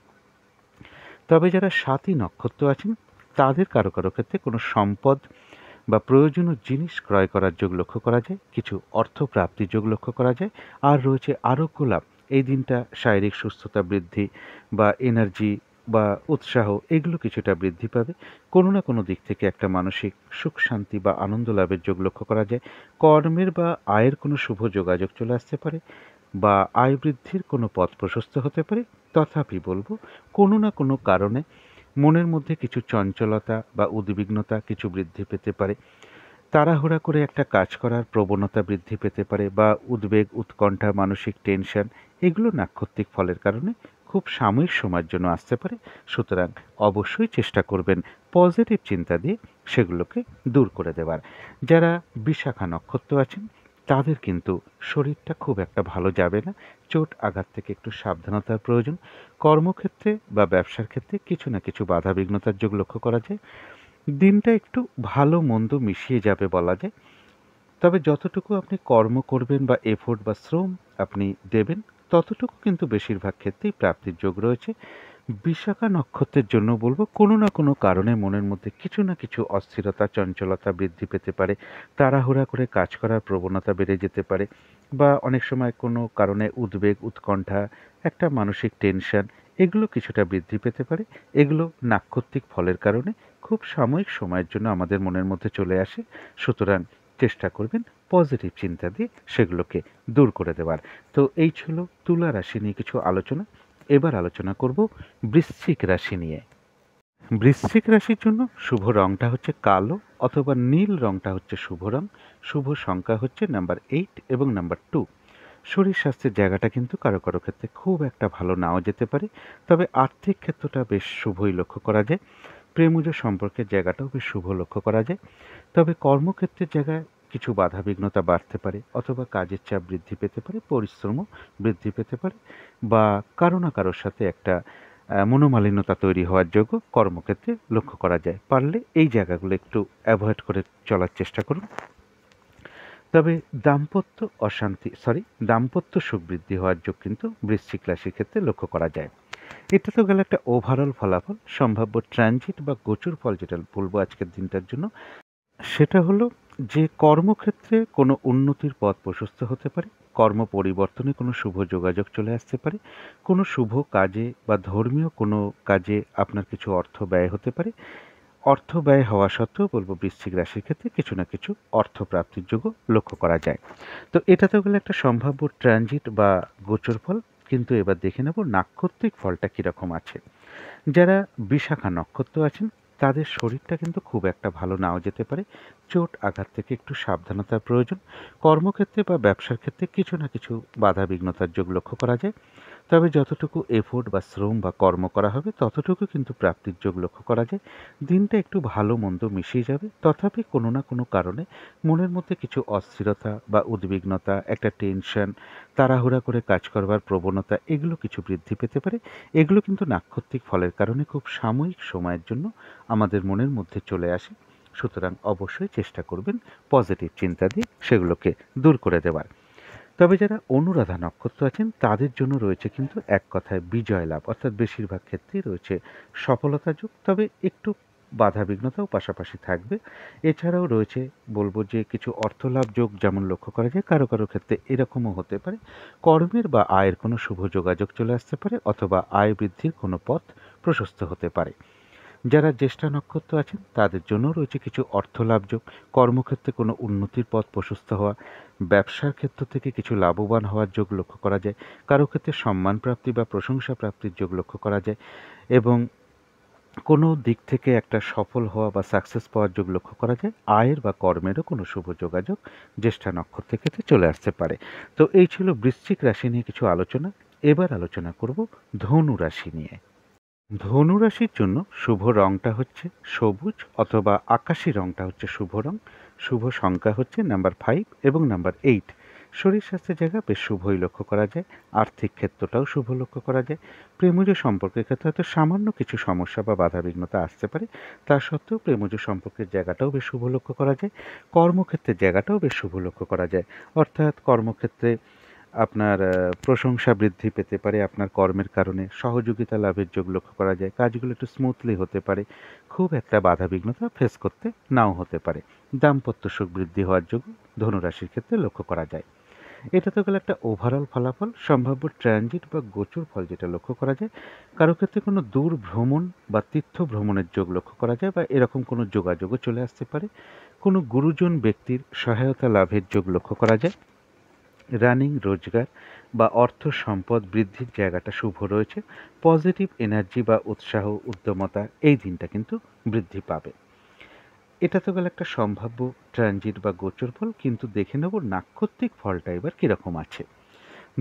তবে যারা সাতী নক্ষত্র আছেন তাদের কারো কারো ক্ষেত্রে কোনো সম্পদ বা প্রয়োজনীয় জিনিস ক্রয় করার যোগ লক্ষ্য করা যায়। কিছু অর্থ প্রাপ্তির যোগ লক্ষ্য করা যায়। আর রয়েছে আরোগ্য লাভ। এই দিনটা শারীরিক সুস্থতা বৃদ্ধি বা এনার্জি বা উৎসাহ এগুলো কিছুটা বৃদ্ধি পাবে। কোনো না কোনো দিক থেকে একটা মানসিক সুখ শান্তি বা আনন্দ লাভের যোগ লক্ষ্য করা যায়। কর্মের বা আয়ের কোনো শুভ যোগাযোগ চলে আসতে পারে বা আয় বৃদ্ধির কোনো পথ প্রশস্ত হতে পারে। তথাপি বলবো কোনো না কোনো কারণে মনের মধ্যে কিছু চঞ্চলতা বা উদ্বিগ্নতা কিছু বৃদ্ধি পেতে পারে। তাড়াহুড়া করে একটা কাজ করার প্রবণতা বৃদ্ধি পেতে পারে বা উদ্বেগ, উৎকণ্ঠা, মানসিক টেনশন এগুলো নাক্ষত্রিক ফলের কারণে খুব সাময়িক সময়ের জন্য আসতে পারে। সুতরাং অবশ্যই চেষ্টা করবেন পজিটিভ চিন্তা দিয়ে সেগুলোকে দূর করে দেওয়ার। যারা বিশাখা নক্ষত্র আছেন তাদের কিন্তু শরীরটা খুব একটা ভালো যাবে না। চোট আঘাত থেকে একটু সাবধানতার প্রয়োজন। কর্মক্ষেত্রে বা ব্যবসার ক্ষেত্রে কিছু না কিছু বাধাবিঘ্নতার যোগ লক্ষ্য করা যায়। দিনটা একটু ভালো মন্দ মিশিয়ে যাবে বলা যায়। তবে যতটুকু আপনি কর্ম করবেন বা এফোর্ট বা শ্রম আপনি দেবেন ততটুকু কিন্তু বেশিরভাগ ক্ষেত্রেই প্রাপ্তির যোগ রয়েছে। বিশাখা নক্ষত্রের জন্য বলবো কোনো না কোনো কারণে মনের মধ্যে কিছু না কিছু অস্থিরতা চঞ্চলতা বৃদ্ধি পেতে পারে। তাড়াহুড়া করে কাজ করার প্রবণতা বেড়ে যেতে পারে বা অনেক সময় কোনো কারণে উদ্বেগ উৎকণ্ঠা একটা মানসিক টেনশন এগুলো কিছুটা বৃদ্ধি পেতে পারে। এগুলো নাক্ষত্রিক ফলের কারণে খুব সাময়িক সময়ের জন্য আমাদের মনের মধ্যে চলে আসে। সুতরাং চেষ্টা করবেন পজিটিভ চিন্তা দিয়ে সেগুলোকে দূর করে দেওয়ার। তো এই ছিল তুলা রাশি নিয়ে কিছু আলোচনা। এবার আলোচনা করব বৃশ্চিক রাশি নিয়ে। বৃশ্চিক রাশির জন্য শুভ রংটা হচ্ছে কালো অথবা নীল রংটা হচ্ছে শুভ রং। শুভ সংখ্যা হচ্ছে নাম্বার 8 এবং নাম্বার 2। শরীর স্বাস্থ্যের জায়গাটা কিন্তু কারো কারো ক্ষেত্রে খুব একটা ভালো নাও যেতে পারে, তবে আর্থিক ক্ষেত্রটা বেশ শুভই লক্ষ্য করা যায়। প্রেমজ সম্পর্কের জায়গাটাও বেশ শুভ লক্ষ্য করা যায়। তবে কর্মক্ষেত্রের জায়গায় কিছু বাধাবিঘ্নতা বাড়তে পারে, অথবা কাজের চাপ বৃদ্ধি পেতে পারে, পরিশ্রমও বৃদ্ধি পেতে পারে, বা কারো না কারোর সাথে একটা মনোমালিন্যতা তৈরি হওয়ার যোগ্য কর্মক্ষেত্রে লক্ষ্য করা যায়। পারলে এই জায়গাগুলো একটু অ্যাভয়েড করে চলার চেষ্টা করুন। তবে দাম্পত্য সুখ বৃদ্ধি হওয়ার যোগ কিন্তু বৃশ্চিক রাশির ক্ষেত্রে লক্ষ্য করা যায়। এটা তো গেল একটা ওভারঅল ফলাফল। সম্ভাব্য ট্রানজিট বা গোচর ফল যেটা বলবো আজকের দিনটার জন্য, সেটা হলো যে কর্মক্ষেত্রে কোনো উন্নতির পথ প্রশস্ত হতে পারে, কর্ম পরিবর্তনে কোনো শুভ যোগাযোগ চলে আসতে পারে, কোনো শুভ কাজে বা ধর্মীয় কোনো কাজে আপনার কিছু অর্থ ব্যয় হতে পারে। অর্থ ব্যয় হওয়া সত্ত্বেও বলব বৃশ্চিক রাশির ক্ষেত্রে কিছু না কিছু অর্থ প্রাপ্তির যোগ্য লক্ষ্য করা যায়। তো এটা তো গেলে একটা সম্ভাব্য ট্রানজিট বা গোচর ফল। কিন্তু এবার দেখে নেব নাক্ষত্রিক ফলটা কীরকম আছে। যারা বিশাখা নক্ষত্র আছেন তাদের শরীরটা কিন্তু খুব একটা ভালো নাও যেতে পারে। চোট আঘাত থেকে একটু সাবধানতার প্রয়োজন। কর্মক্ষেত্রে বা ব্যবসার ক্ষেত্রে কিছু না কিছু বাধা বিঘ্নতার যোগ লক্ষ্য করা যায়। তবে যতটুকু এফোর্ট বা শ্রম বা কর্ম করা হবে ততটুকু কিন্তু প্রাপ্তির যোগ লক্ষ্য করা যায়। দিনটা একটু ভালো মন্দ মিশিয়ে যাবে, তথাপি কোনো না কোনো কারণে মনের মধ্যে কিছু অস্থিরতা বা উদ্বিগ্নতা, একটা টেনশন, তাড়াহুড়া করে কাজ করবার প্রবণতা, এগুলো কিছু বৃদ্ধি পেতে পারে। এগুলো কিন্তু নাক্ষত্রিক ফলের কারণে খুব সাময়িক সময়ের জন্য আমাদের মনের মধ্যে চলে আসে। সুতরাং অবশ্যই চেষ্টা করবেন পজিটিভ চিন্তা দিয়ে সেগুলোকে দূর করে দেওয়ার। তবে যারা অনুরাধা নক্ষত্র আছেন তাদের জন্য রয়েছে কিন্তু এক কথায় বিজয় লাভ, অর্থাৎ বেশিরভাগ ক্ষেত্রেই রয়েছে সফলতা যোগ। তবে একটু বাধা বিঘ্নতাও পাশাপাশি থাকবে। এছাড়াও রয়েছে বলবো যে কিছু অর্থলাভ যোগ যেমন লক্ষ্য করা যায়, কারো কারো ক্ষেত্রে এরকমও হতে পারে কর্মের বা আয়ের কোনো শুভ যোগাযোগ চলে আসতে পারে, অথবা আয় বৃদ্ধির কোনো পথ প্রশস্ত হতে পারে। যারা জ্যেষ্ঠা নক্ষত্র আছেন তাদের জন্য রয়েছে কিছু অর্থলাভ যোগ, কর্মক্ষেত্রে কোনো উন্নতির পথ প্রশস্ত হওয়া, ব্যবসার ক্ষেত্র থেকে কিছু লাভবান হওয়ার যোগ লক্ষ্য করা যায়, কারো ক্ষেত্রে সম্মান প্রাপ্তি বা প্রশংসা প্রাপ্তির যোগ লক্ষ্য করা যায়, এবং কোনো দিক থেকে একটা সফল হওয়া বা সাকসেস পাওয়ার যোগ লক্ষ্য করা যায়। আয়ের বা কর্মেরও কোনো শুভ যোগাযোগ জ্যেষ্ঠা নক্ষত্রের ক্ষেত্রে চলে আসতে পারে। তো এই ছিল বৃশ্চিক রাশি নিয়ে কিছু আলোচনা। এবার আলোচনা করব ধনু রাশি নিয়ে। ধনু রাশির জন্য শুভ রংটা হচ্ছে সবুজ অথবা আকাশি রংটা হচ্ছে শুভ রং। শুভ সংখ্যা হচ্ছে নাম্বার 5 এবং নাম্বার 8। শরীর স্বাস্থ্যের জায়গা বেশ শুভই লক্ষ্য করা যায়। আর্থিক ক্ষেত্রটাও শুভ লক্ষ্য করা যায়। প্রেমজ সম্পর্কের ক্ষেত্রে হয়তো সামান্য কিছু সমস্যা বা বাধাবিঘ্নতা আসতে পারে, তা সত্ত্বেও প্রেমজ সম্পর্কের জায়গাটাও বেশ শুভ লক্ষ্য করা যায়। কর্মক্ষেত্রের জায়গাটাও বেশ শুভ লক্ষ্য করা যায়, অর্থাৎ কর্মক্ষেত্রে আপনার প্রশংসা বৃদ্ধি পেতে পারে, আপনার কর্মের কারণে সহযোগিতা লাভের যোগ লক্ষ্য করা যায়। কাজগুলো একটু স্মুথলি হতে পারে, খুব একটা বাধাবিঘ্নতা ফেস করতে নাও হতে পারে। দাম্পত্য সুখ বৃদ্ধি হওয়ার যোগ ধনুরাশির ক্ষেত্রে লক্ষ্য করা যায়। এটা তো গেল একটা ওভারঅল ফলাফল। সম্ভাব্য ট্রানজিট বা গোচর ফল যেটা লক্ষ্য করা যায়, কারো ক্ষেত্রে কোনো দূর ভ্রমণ বা তীর্থ ভ্রমণের যোগ লক্ষ্য করা যায়, বা এরকম কোনো যোগাযোগও চলে আসতে পারে। কোনো গুরুজন ব্যক্তির সহায়তা লাভের যোগ লক্ষ্য করা যায়। রানিং রোজগার বা অর্থ সম্পদ বৃদ্ধির জায়গাটা শুভ রয়েছে। পজিটিভ এনার্জি বা উৎসাহ উদ্যমতা এই দিনটা কিন্তু বৃদ্ধি পাবে। এটা তো গেল একটা সম্ভাব্য ট্রানজিট বা গোচর ফল। কিন্তু দেখে নেব নাক্ষত্রিক ফলটা এবার কীরকম আছে।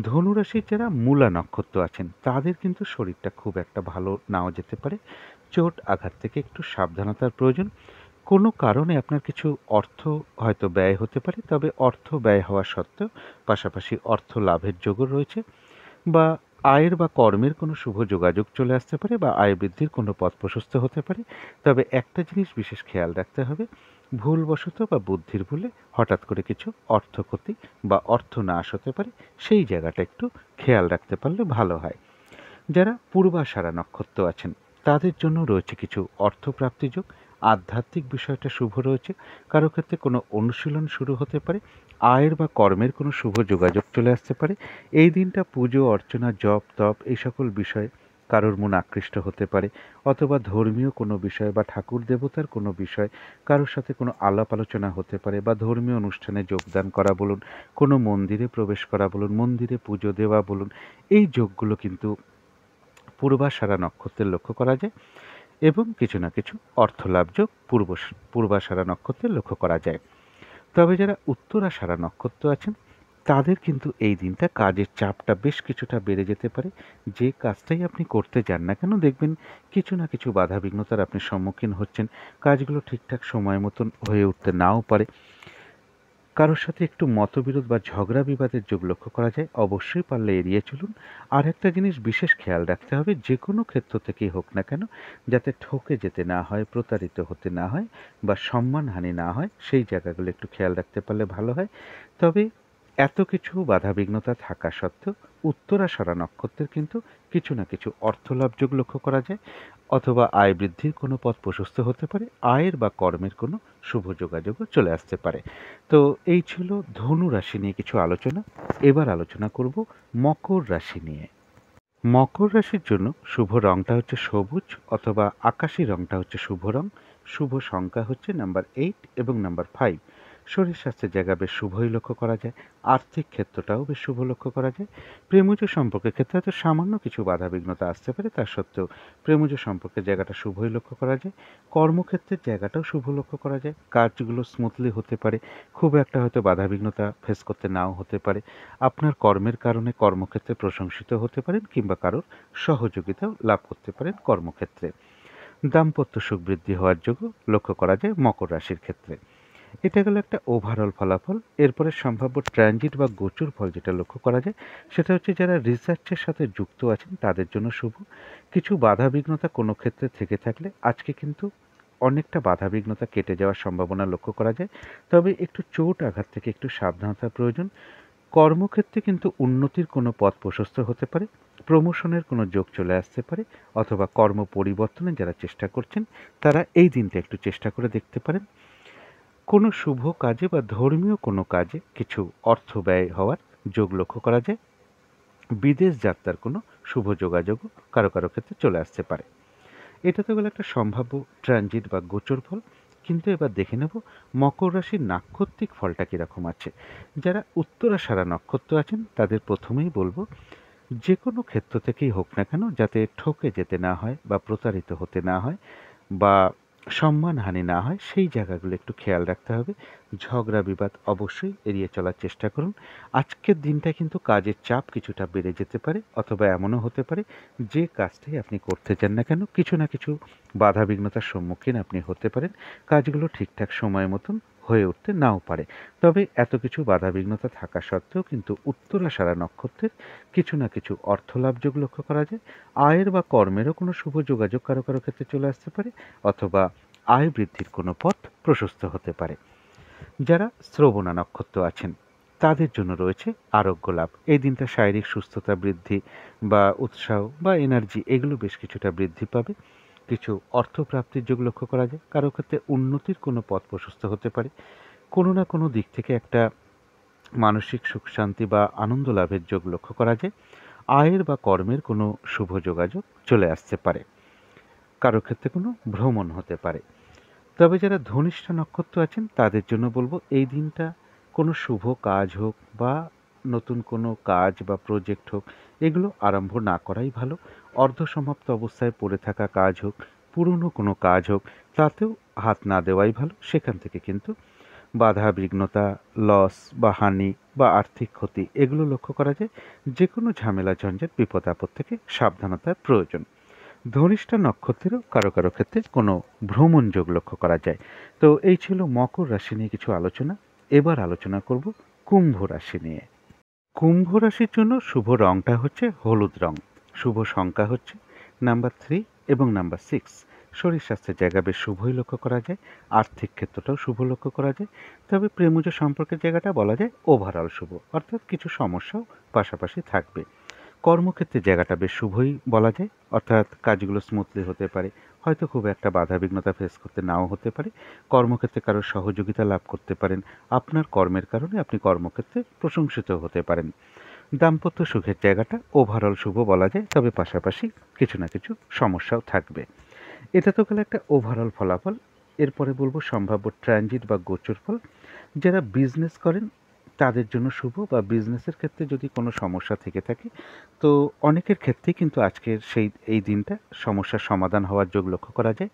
ধনুরাশির যারা মূলা নক্ষত্র আছেন তাদের কিন্তু শরীরটা খুব একটা ভালো নাও যেতে পারে। চোট আঘাত থেকে একটু সাবধানতার প্রয়োজন। কোনো কারণে আপনার কিছু অর্থ হয়তো ব্যয় হতে পারে, তবে অর্থ ব্যয় হওয়া সত্ত্বেও পাশাপাশি অর্থ লাভের যোগও রয়েছে, বা আয়ের বা কর্মের কোনো শুভ যোগাযোগ চলে আসতে পারে, বা আয় বৃদ্ধির কোনো পথ প্রশস্ত হতে পারে। তবে একটা জিনিস বিশেষ খেয়াল রাখতে হবে, ভুলবশত বা বুদ্ধির ভুলে হঠাৎ করে কিছু অর্থ ক্ষতি বা অর্থ নাশ হতে পারে, সেই জায়গাটা একটু খেয়াল রাখতে পারলে ভালো হয়। যারা পূর্বাষাঢ়া নক্ষত্র আছেন তাদের জন্য রয়েছে কিছু অর্থপ্রাপ্তি যোগ। আধ্যাত্মিক বিষয়টা শুভ রয়েছে, কারো ক্ষেত্রে কোনো অনুশীলন শুরু হতে পারে। আয়ের বা কর্মের কোনো শুভ যোগাযোগ চলে আসতে পারে। এই দিনটা পুজো অর্চনা জপ তপ এই সকল বিষয়ে কারোর মন আকৃষ্ট হতে পারে, অথবা ধর্মীয় কোনো বিষয় বা ঠাকুর দেবতার কোনো বিষয় কারোর সাথে কোনো আলাপ আলোচনা হতে পারে, বা ধর্মীয় অনুষ্ঠানে যোগদান করা বলুন, কোনো মন্দিরে প্রবেশ করা বলুন, মন্দিরে পুজো দেওয়া বলুন, এই যোগগুলো কিন্তু পূর্বাষাঢ়া নক্ষত্রের লক্ষ্য করা যায়। এবং কিছু না কিছু অর্থলাভ যোগ পূর্বাষাঢ়া নক্ষত্রে লক্ষ্য করা যায়। তবে যারা উত্তরাষাঢ়া নক্ষত্র আছেন তাদের কিন্তু এই দিনটা কাজের চাপটা বেশ কিছুটা বেড়ে যেতে পারে। যে কাজটাই আপনি করতে যান না কেন, দেখবেন কিছু না কিছু বাধা বিঘ্নতার আপনি সম্মুখীন হচ্ছেন। কাজগুলো ঠিকঠাক সময় মতন হয়ে উঠতে নাও পারে। কারোর সাথে একটু মতবিরোধ বা ঝগড়া বিবাদের যোগ লক্ষ্য করা যায়, অবশ্যই পারলে এড়িয়ে চলুন। আর একটা জিনিস বিশেষ খেয়াল রাখতে হবে, যে কোনো ক্ষেত্র থেকেই হোক না কেন, যাতে ঠকে যেতে না হয়, প্রতারিত হতে না হয়, বা সম্মানহানি না হয়, সেই জায়গাগুলো একটু খেয়াল রাখতে পারলে ভালো হয়। তবে এত কিছু বাধাবিঘ্নতা থাকা সত্ত্বেও উত্তরাষাঢ়া নক্ষত্রের কিন্তু কিছু না কিছু অর্থলাভ যোগ লক্ষ্য করা যায়, অথবা আয় বৃদ্ধির কোনো পথ প্রশস্ত হতে পারে, আয়ের বা কর্মের কোনো শুভ যোগাযোগও চলে আসতে পারে। তো এই ছিল ধনু রাশি নিয়ে কিছু আলোচনা। এবার আলোচনা করব মকর রাশি নিয়ে। মকর রাশির জন্য শুভ রংটা হচ্ছে সবুজ, অথবা আকাশি রংটা হচ্ছে শুভ রং। শুভ সংখ্যা হচ্ছে নাম্বার 8 এবং নাম্বার 5। শরীর স্বাস্থ্যের জায়গা বেশ শুভই লক্ষ্য করা যায়। আর্থিক ক্ষেত্রটাও বেশ শুভ লক্ষ্য করা যায়। প্রেমজ সম্পর্কের ক্ষেত্রে হয়তো সামান্য কিছু বাধা বিঘ্নতা আসতে পারে, তা সত্ত্বেও প্রেমজ সম্পর্কের জায়গাটা শুভই লক্ষ্য করা যায়। কর্মক্ষেত্রের জায়গাটাও শুভ লক্ষ্য করা যায়। কাজগুলো স্মুথলি হতে পারে, খুব একটা হয়তো বাধা বিঘ্নতা ফেস করতে নাও হতে পারে। আপনার কর্মের কারণে কর্মক্ষেত্রে প্রশংসিত হতে পারেন, কিংবা কারোর সহযোগিতাও লাভ করতে পারেন কর্মক্ষেত্রে। দাম্পত্য সুখ বৃদ্ধি হওয়ার যোগ্য লক্ষ্য করা যায় মকর রাশির ক্ষেত্রে। এটা গেল একটা ওভারঅল ফলাফল। এরপরে সম্ভাব্য ট্রানজিট বা গোচর ফল যেটা লক্ষ্য করা যায়, সেটা হচ্ছে যারা রিসার্চের সাথে যুক্ত আছেন তাদের জন্য শুভ। কিছু বাধা বিঘ্নতা কোনো ক্ষেত্রে থেকে থাকলে আজকে কিন্তু অনেকটা বাধা বিঘ্নতা কেটে যাওয়ার সম্ভাবনা লক্ষ্য করা যায়। তবে একটু চোট আঘাত থেকে একটু সাবধানতার প্রয়োজন। কর্মক্ষেত্রে কিন্তু উন্নতির কোনো পথ প্রশস্ত হতে পারে, প্রমোশনের কোনো যোগ চলে আসতে পারে, অথবা কর্ম পরিবর্তনে যারা চেষ্টা করছেন তারা এই দিনটা একটু চেষ্টা করে দেখতে পারেন। কোনো শুভ কাজে বা ধর্মীয় কোনো কাজে কিছু অর্থ ব্যয় হওয়ার যোগ লক্ষ্য করা যায়। বিদেশ যাত্রার কোনো শুভ যোগাযোগও কারো কারো ক্ষেত্রে চলে আসতে পারে। এটা তো গেল একটা সম্ভাব্য ট্রানজিট বা গোচর ফল। কিন্তু এবার দেখে নেব মকর রাশির নাক্ষত্রিক ফলটা কীরকম আছে। যারা উত্তরাষাঢ়া নক্ষত্র আছেন তাদের প্রথমেই বলবো, যে কোনো ক্ষেত্র থেকেই হোক না কেন, যাতে ঠকে যেতে না হয়, বা প্রতারিত হতে না হয়, বা সম্মানহানি না হয়, সেই জায়গাগুলো একটু খেয়াল রাখতে হবে। ঝগড়া বিবাদ অবশ্যই এড়িয়ে চলার চেষ্টা করুন। আজকের দিনটা কিন্তু কাজের চাপ কিছুটা বেড়ে যেতে পারে, অথবা এমনও হতে পারে যে কাজটাই আপনি করতে চান না কেন, কিছু না কিছু বাধা বিঘ্নতার সম্মুখীন আপনি হতে পারেন। কাজগুলো ঠিকঠাক সময় মতন হয়ে উঠতে নাও পারে। তবে এত কিছু বাধা বিঘ্নতা থাকা সত্ত্বেও কিন্তু উত্তরাষাঢ়া নক্ষত্রের কিছু না কিছু অর্থলাভ যোগ লক্ষ্য করা যায়। আয়ের বা কর্মেরও কোনো শুভ যোগাযোগ কারো কারো ক্ষেত্রে চলে আসতে পারে, অথবা আয় বৃদ্ধির কোনো পথ প্রশস্ত হতে পারে। যারা শ্রবণা নক্ষত্র আছেন তাদের জন্য রয়েছে আরোগ্য লাভ। এই দিনটা শারীরিক সুস্থতা বৃদ্ধি, বা উৎসাহ বা এনার্জি, এগুলো বেশ কিছুটা বৃদ্ধি পাবে। কিছু অর্থপ্রাপ্তির যোগ লক্ষ্য করা যায়। কারো ক্ষেত্রে উন্নতির কোনো পথ প্রশস্ত হতে পারে। কোনো না কোনো দিক থেকে একটা মানসিক সুখ শান্তি বা আনন্দ লাভের যোগ লক্ষ্য করা যায়। আয়ের বা কর্মের কোনো শুভ যোগাযোগ চলে আসতে পারে। কারো ক্ষেত্রে কোনো ভ্রমণ হতে পারে। তবে যারা ধনিষ্ঠা নক্ষত্র আছেন তাদের জন্য বলবো, এই দিনটা কোনো শুভ কাজ হোক, বা নতুন কোনো কাজ বা প্রজেক্ট হোক, এগুলো আরম্ভ না করাই ভালো। অর্ধসমাপ্ত অবস্থায় পড়ে থাকা কাজ হোক, পুরনো কোনো কাজ হোক, তাতেও হাত না দেওয়াই ভালো। সেখান থেকে কিন্তু বাধা বিঘ্নতা, লস বা হানি বা আর্থিক ক্ষতি, এগুলো লক্ষ্য করা যায়। যে কোনো ঝামেলা ঝঞ্ঝাট বিপদ আপদ থেকে সাবধানতার প্রয়োজন। ধনিষ্ঠা নক্ষত্রেরও কারো কারো ক্ষেত্রে কোনো ভ্রমণ যোগ লক্ষ্য করা যায়। তো এই ছিল মকর রাশি নিয়ে কিছু আলোচনা। এবার আলোচনা করব কুম্ভ রাশি নিয়ে। কুম্ভ রাশির জন্য শুভ রংটা হচ্ছে হলুদ রং। শুভ সংখ্যা হচ্ছে নাম্বার 3 এবং নাম্বার 6। শরীর স্বাস্থ্যের জায়গা বেশ শুভই লক্ষ্য করা যায়। আর্থিক ক্ষেত্রটাও শুভ লক্ষ্য করা যায়। তবে প্রেমজ সম্পর্কের জায়গাটা বলা যায় ওভারঅল শুভ, অর্থাৎ কিছু সমস্যাও পাশাপাশি থাকবে। কর্মক্ষেত্রের জায়গাটা বেশ শুভই বলা যায়, অর্থাৎ কাজগুলো স্মুথলি হতে পারে। হয়তো খুব একটা বাধা বিঘ্নতা ফেস করতে নাও হতে পারে। কর্মক্ষেত্রে কারোর সহযোগিতা লাভ করতে পারেন। আপনার কর্মের কারণে আপনি কর্মক্ষেত্রে প্রশংসিত হতে পারেন। দাম্পত্য সুখের জায়গাটা ওভারঅল শুভ বলা যায়, তবে পাশাপাশি কিছু না কিছু সমস্যাও থাকবে। এটা তো গেল একটা ওভারঅল ফলাফল। এরপরে বলবো সম্ভাব্য ট্রানজিট বা গোচর ফল। যারা বিজনেস করেন তাদের জন্য শুভ, বা বিজনেসের ক্ষেত্রে যদি কোনো সমস্যা থেকে থাকে, তো অনেকের ক্ষেত্রেই কিন্তু আজকের এই দিনটা সমস্যার সমাধান হওয়ার যোগ লক্ষ্য করা যায়।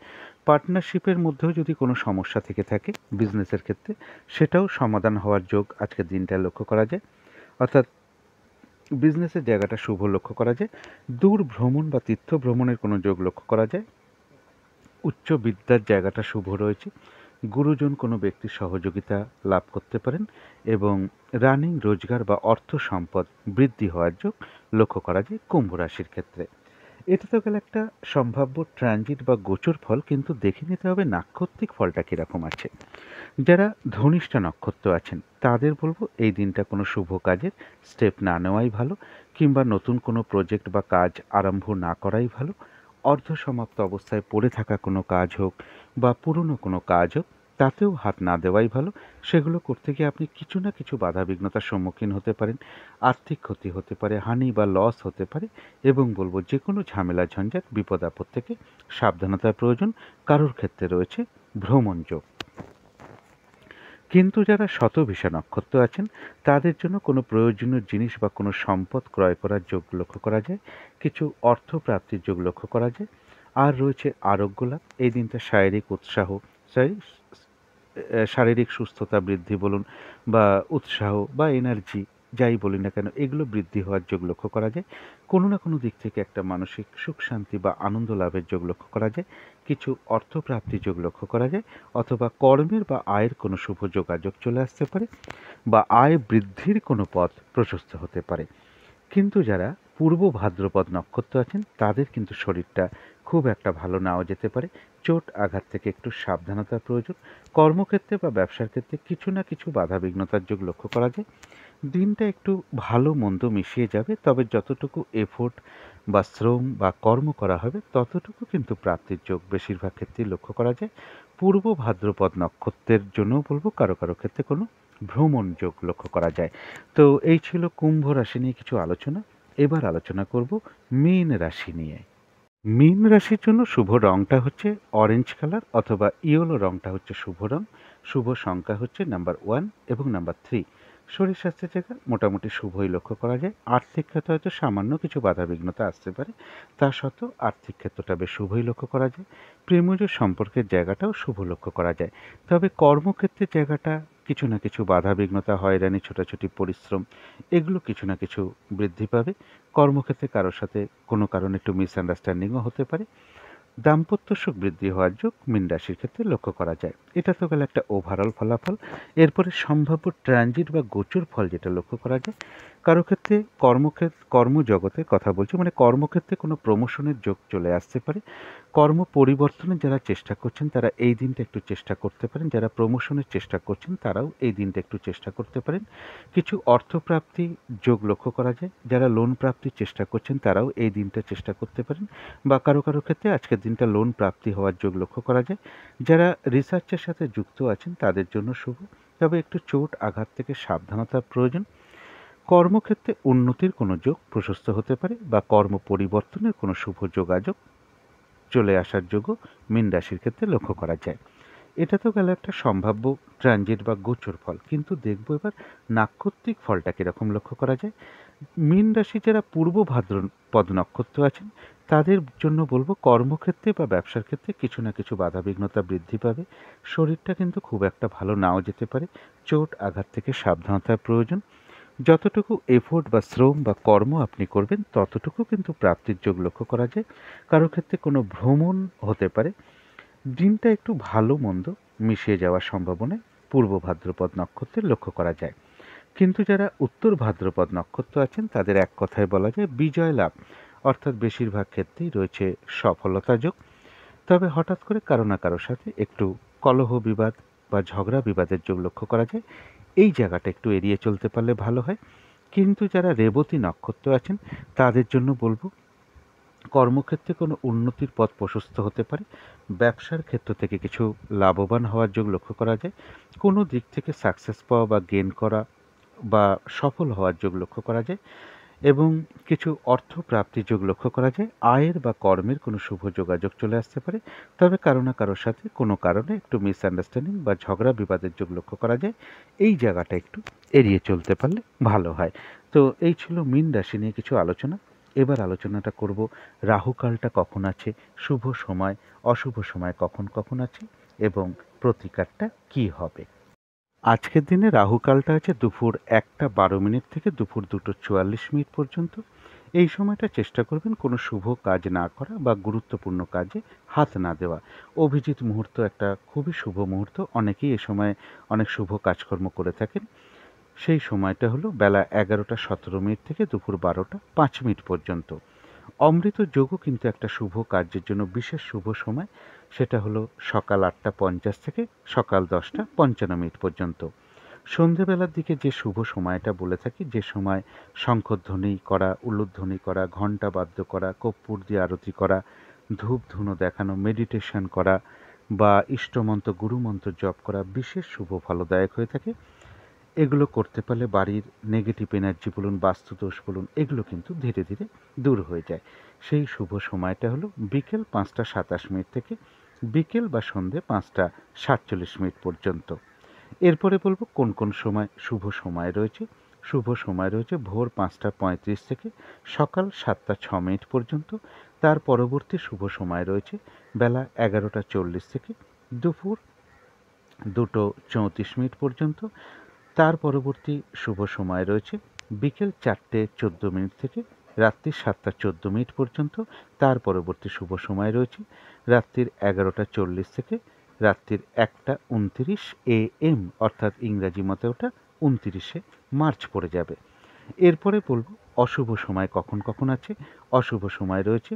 পার্টনারশিপের মধ্যেও যদি কোনো সমস্যা থেকে থাকে বিজনেসের ক্ষেত্রে, সেটাও সমাধান হওয়ার যোগ আজকের দিনটায় লক্ষ্য করা যায়। অর্থাৎ বিজনেসের জায়গাটা শুভ লক্ষ্য করা যায়। দূর ভ্রমণ বা তীর্থ ভ্রমণের কোনো যোগ লক্ষ্য করা যায়। উচ্চ বিদ্যার জায়গাটা শুভ রয়েছে। গুরুজন কোনো ব্যক্তির সহযোগিতা লাভ করতে পারেন এবং রানিং রোজগার বা অর্থ সম্পদ বৃদ্ধি হওয়ার যোগ লক্ষ্য করা যায় কুম্ভ রাশির ক্ষেত্রে। এটা তো গেল একটা সম্ভাব্য ট্রানজিট বা গোচর ফল, কিন্তু দেখে নিতে হবে নাক্ষত্রিক ফলটা কীরকম আছে। যারা ধনিষ্ঠা নক্ষত্র আছেন তাদের বলবো এই দিনটা কোনো শুভ কাজের স্টেপ না নেওয়াই ভালো, কিংবা নতুন কোনো প্রজেক্ট বা কাজ আরম্ভ না করাই ভালো। অর্ধসমাপ্ত অবস্থায় পড়ে থাকা কোনো কাজ হোক বা পুরনো কোনো কাজ হোক, তাতেও হাত না দেওয়াই ভালো। সেগুলো করতে গিয়ে আপনি কিছু না কিছু বাধাবিঘ্নতার সম্মুখীন হতে পারেন, আর্থিক ক্ষতি হতে পারে, হানি বা লস হতে পারে। এবং বলবো যে কোনো ঝামেলা ঝঞ্ঝাট বিপদ আপদ থেকে সাবধানতার প্রয়োজন। কারোর ক্ষেত্রে রয়েছে ভ্রমণ যোগ। কিন্তু যারা শতভিষা নক্ষত্র আছেন তাদের জন্য কোনো প্রয়োজনীয় জিনিস বা কোনো সম্পদ ক্রয় করার যোগ লক্ষ্য করা যায়। কিছু অর্থ প্রাপ্তির যোগ লক্ষ্য করা যায়। আর রয়েছে আরোগ্য লাভ। এই দিনটা শারীরিক উৎসাহ, শারীরিক সুস্থতা বৃদ্ধি বলুন, বা উৎসাহ বা এনার্জি যাই বলি না কেন, এগুলো বৃদ্ধি হওয়ার যোগ লক্ষ্য করা যায়। কোনো না কোনো দিক থেকে একটা মানসিক সুখ শান্তি বা আনন্দ লাভের যোগ লক্ষ্য করা যায়। কিছু অর্থপ্রাপ্তির যোগ লক্ষ্য করা যায়, অথবা কর্মের বা আয়ের কোনো শুভ যোগাযোগ চলে আসতে পারে, বা আয় বৃদ্ধির কোনো পথ প্রশস্ত হতে পারে। কিন্তু যারা পূর্ব ভাদ্রপদ নক্ষত্র আছেন তাদের কিন্তু শরীরটা খুব একটা ভালো নাও যেতে পারে। চোট আঘাত থেকে একটু সাবধানতার প্রয়োজন। কর্মক্ষেত্রে বা ব্যবসার ক্ষেত্রে কিছু না কিছু বাধাবিঘ্নতার যোগ লক্ষ্য করা যায়। দিনটা একটু ভালো মন্দ মিশিয়ে যাবে, তবে যতটুকু এফোর্ট বা শ্রম বা কর্ম করা হবে ততটুকু কিন্তু প্রাপ্তির যোগ বেশিরভাগ ক্ষেত্রেই লক্ষ্য করা যায়। পূর্ব ভাদ্রপদ নক্ষত্রের জন্য বলবো কারো কারো ক্ষেত্রে কোনো ভ্রমণ যোগ লক্ষ্য করা যায়। তো এই ছিল কুম্ভ রাশি নিয়ে কিছু আলোচনা। এবার আলোচনা করব মীন রাশি নিয়ে। মীন রাশির জন্য শুভ রংটা হচ্ছে অরেঞ্জ কালার, অথবা ইয়েলো রংটা হচ্ছে শুভ রং। শুভ সংখ্যা হচ্ছে নাম্বার 1 এবং নাম্বার 3। শরীর স্বাস্থ্যের জায়গা মোটামুটি শুভই লক্ষ্য করা যায়। আর্থিক ক্ষেত্রে হয়তো সামান্য কিছু বাধাবিঘ্নতা আসতে পারে, তা সত্ত্বেও আর্থিক ক্ষেত্রটা বেশ শুভই লক্ষ্য করা যায়। প্রেমজ সম্পর্কের জায়গাটাও শুভ লক্ষ্য করা যায়। তবে কর্মক্ষেত্রের জায়গাটা কিছু না কিছু বাধাবিঘ্নতা, হয়রানি, ছোটাছুটি পরিশ্রম, এগুলো কিছু না কিছু বৃদ্ধি পাবে। কর্মক্ষেত্রে কারোর সাথে কোনো কারণে একটু মিসআন্ডারস্ট্যান্ডিংও হতে পারে। দাম্পত্য সুখ বৃদ্ধি হওয়ার যোগ মীন রাশির ক্ষেত্রে লক্ষ্য করা যায়। এটা তো গেল একটা ওভারঅল ফলাফল। এরপরে সম্ভাব্য ট্রানজিট বা গোচর ফল যেটা লক্ষ্য করা যায়, কারো ক্ষেত্রে কর্মজগতের কথা বলছি, মানে কর্মক্ষেত্রে কোনো প্রমোশনের যোগ চলে আসতে পারে। কর্ম পরিবর্তনের যারা চেষ্টা করছেন তারা এই দিনটা একটু চেষ্টা করতে পারেন। যারা প্রমোশনের চেষ্টা করছেন তারাও এই দিনটা একটু চেষ্টা করতে পারেন। কিছু অর্থপ্রাপ্তি যোগ লক্ষ্য করা যায়। যারা লোন প্রাপ্তির চেষ্টা করছেন তারাও এই দিনটা চেষ্টা করতে পারেন, বা কারো কারো ক্ষেত্রে আজকের দিনটা লোন প্রাপ্তি হওয়ার যোগ লক্ষ্য করা যায়। যারা রিসার্চের সাথে যুক্ত আছেন তাদের জন্য শুভ, তবে একটু চোট আঘাত থেকে সাবধানতার প্রয়োজন। কর্মক্ষেত্রে উন্নতির কোনো যোগ প্রশস্ত হতে পারে, বা কর্ম পরিবর্তনের কোনো শুভ যোগাযোগ চলে আসার যোগও মীন রাশির ক্ষেত্রে লক্ষ্য করা যায়। এটা তো গেল একটা সম্ভাব্য ট্রানজিট বা গোচর ফল, কিন্তু দেখবো এবার নাক্ষত্রিক ফলটা কীরকম লক্ষ্য করা যায়। মীন রাশি যারা পূর্ব ভাদ্রপদ নক্ষত্র আছেন তাদের জন্য বলবো কর্মক্ষেত্রে বা ব্যবসার ক্ষেত্রে কিছু না কিছু বাধাবিঘ্নতা বৃদ্ধি পাবে। শরীরটা কিন্তু খুব একটা ভালো নাও যেতে পারে। চোট আঘাত থেকে সাবধানতার প্রয়োজন। যতটুকু এফোর্ট বা শ্রম বা কর্ম আপনি করবেন ততটুকু কিন্তু প্রাপ্তির যোগ লক্ষ্য করা যায়। কারো ক্ষেত্রে কোনো ভ্রমণ হতে পারে। দিনটা একটু ভালো মন্দ মিশিয়ে যাওয়ার সম্ভাবনায় পূর্ব ভাদ্রপদ নক্ষত্রের লক্ষ্য করা যায়। কিন্তু যারা উত্তর ভাদ্রপদ নক্ষত্র আছেন তাদের এক কথায় বলা যায় বিজয় লাভ, অর্থাৎ বেশিরভাগ ক্ষেত্রেই রয়েছে সফলতা যোগ। তবে হঠাৎ করে কারো না কারোর সাথে একটু কলহ বিবাদ বা ঝগড়া বিবাদের যোগ লক্ষ্য করা যায়। এই জায়গাটা একটু এড়িয়ে চলতে পারলে ভালো হয়। কিন্তু যারা রেবতী নক্ষত্র আছেন তাদের জন্য বলবো কর্মক্ষেত্রে কোনো উন্নতির পথ প্রশস্ত হতে পারে। ব্যবসার ক্ষেত্র থেকে কিছু লাভবান হওয়ার যোগ লক্ষ্য করা যায়। কোনো দিক থেকে সাকসেস পাওয়া বা গেন করা বা সফল হওয়ার যোগ লক্ষ্য করা যায় এবং কিছু অর্থ প্রাপ্তির যোগ লক্ষ্য করা যায়। আয়ের বা কর্মের কোনো শুভ যোগাযোগ চলে আসতে পারে, তবে কারো না কারোর সাথে কোনো কারণে একটু মিসআন্ডারস্ট্যান্ডিং বা ঝগড়া বিবাদের যোগ লক্ষ্য করা যায়। এই জায়গাটা একটু এড়িয়ে চলতে পারলে ভালো হয়। তো এই ছিল মীন রাশি নিয়ে কিছু আলোচনা। এবার আলোচনাটা করব রাহুকালটা কখন আছে, শুভ সময় অশুভ সময় কখন কখন আছে এবং প্রতিকারটা কি হবে। আজকের দিনে রাহুকালটা আছে দুপুর 1টা 12 মিনিট থেকে দুপুর 2টো 44 মিনিট পর্যন্ত। এই সময়টা চেষ্টা করবেন কোনো শুভ কাজ না করা বা গুরুত্বপূর্ণ কাজে হাত না দেওয়া। অভিজিৎ মুহূর্ত একটা খুবই শুভ মুহূর্ত, অনেকেই এ সময় অনেক শুভ কাজকর্ম করে থাকেন। সেই সময়টা হলো বেলা 11টা 17 মিনিট থেকে দুপুর 12টা 5 মিনিট পর্যন্ত। অমৃত যোগও কিন্তু একটা শুভ কার্যের জন্য বিশেষ শুভ সময়, সেটা হলো সকাল 8টা 50 থেকে সকাল 10টা 55 মিনিট পর্যন্ত। সন্ধেবেলার দিকে যে শুভ সময়টা বলে থাকি, যে সময় শঙ্খধ্বনি করা, উলুধ্বনি করা, ঘণ্টা বাদ্য করা, কর্পূর দিয়ে আরতি করা, ধূপ ধুনো দেখানো, মেডিটেশন করা বা ইষ্টমন্ত্র গুরুমন্ত্র জপ করা বিশেষ শুভ ফলদায়ক হয়ে থাকে। এগুলো করতে পারলে বাড়ির নেগেটিভ এনার্জি বলুন, বাস্তুদোষ বলুন, এগুলো কিন্তু ধীরে ধীরে দূর হয়ে যায়। সেই শুভ সময়টা হলো বিকেল 5টা 27 মিনিট থেকে বিকেল বা সন্ধে 5টা 47 মিনিট পর্যন্ত। এরপরে বলবো কোন কোন সময় শুভ সময় রয়েছে। শুভ সময় রয়েছে ভোর 5টা 35 থেকে সকাল 7টা 6 মিনিট পর্যন্ত। তার পরবর্তী শুভ সময় রয়েছে বেলা 11টা 40 থেকে দুপুর 2টো 34 মিনিট পর্যন্ত। তার পরবর্তী শুভ সময় রয়েছে বিকেল 4টে 14 মিনিট থেকে রাত্রি 7টা 14 মিনিট পর্যন্ত। তার পরবর্তী শুভ সময় রয়েছে রাত্রির 11টা 40 থেকে রাত্রির 1টা 29 AM, অর্থাৎ ইংরাজি মতে ওটা 29শে মার্চ পড়ে যাবে। এরপরে বলবো অশুভ সময় কখন কখন আছে। অশুভ সময় রয়েছে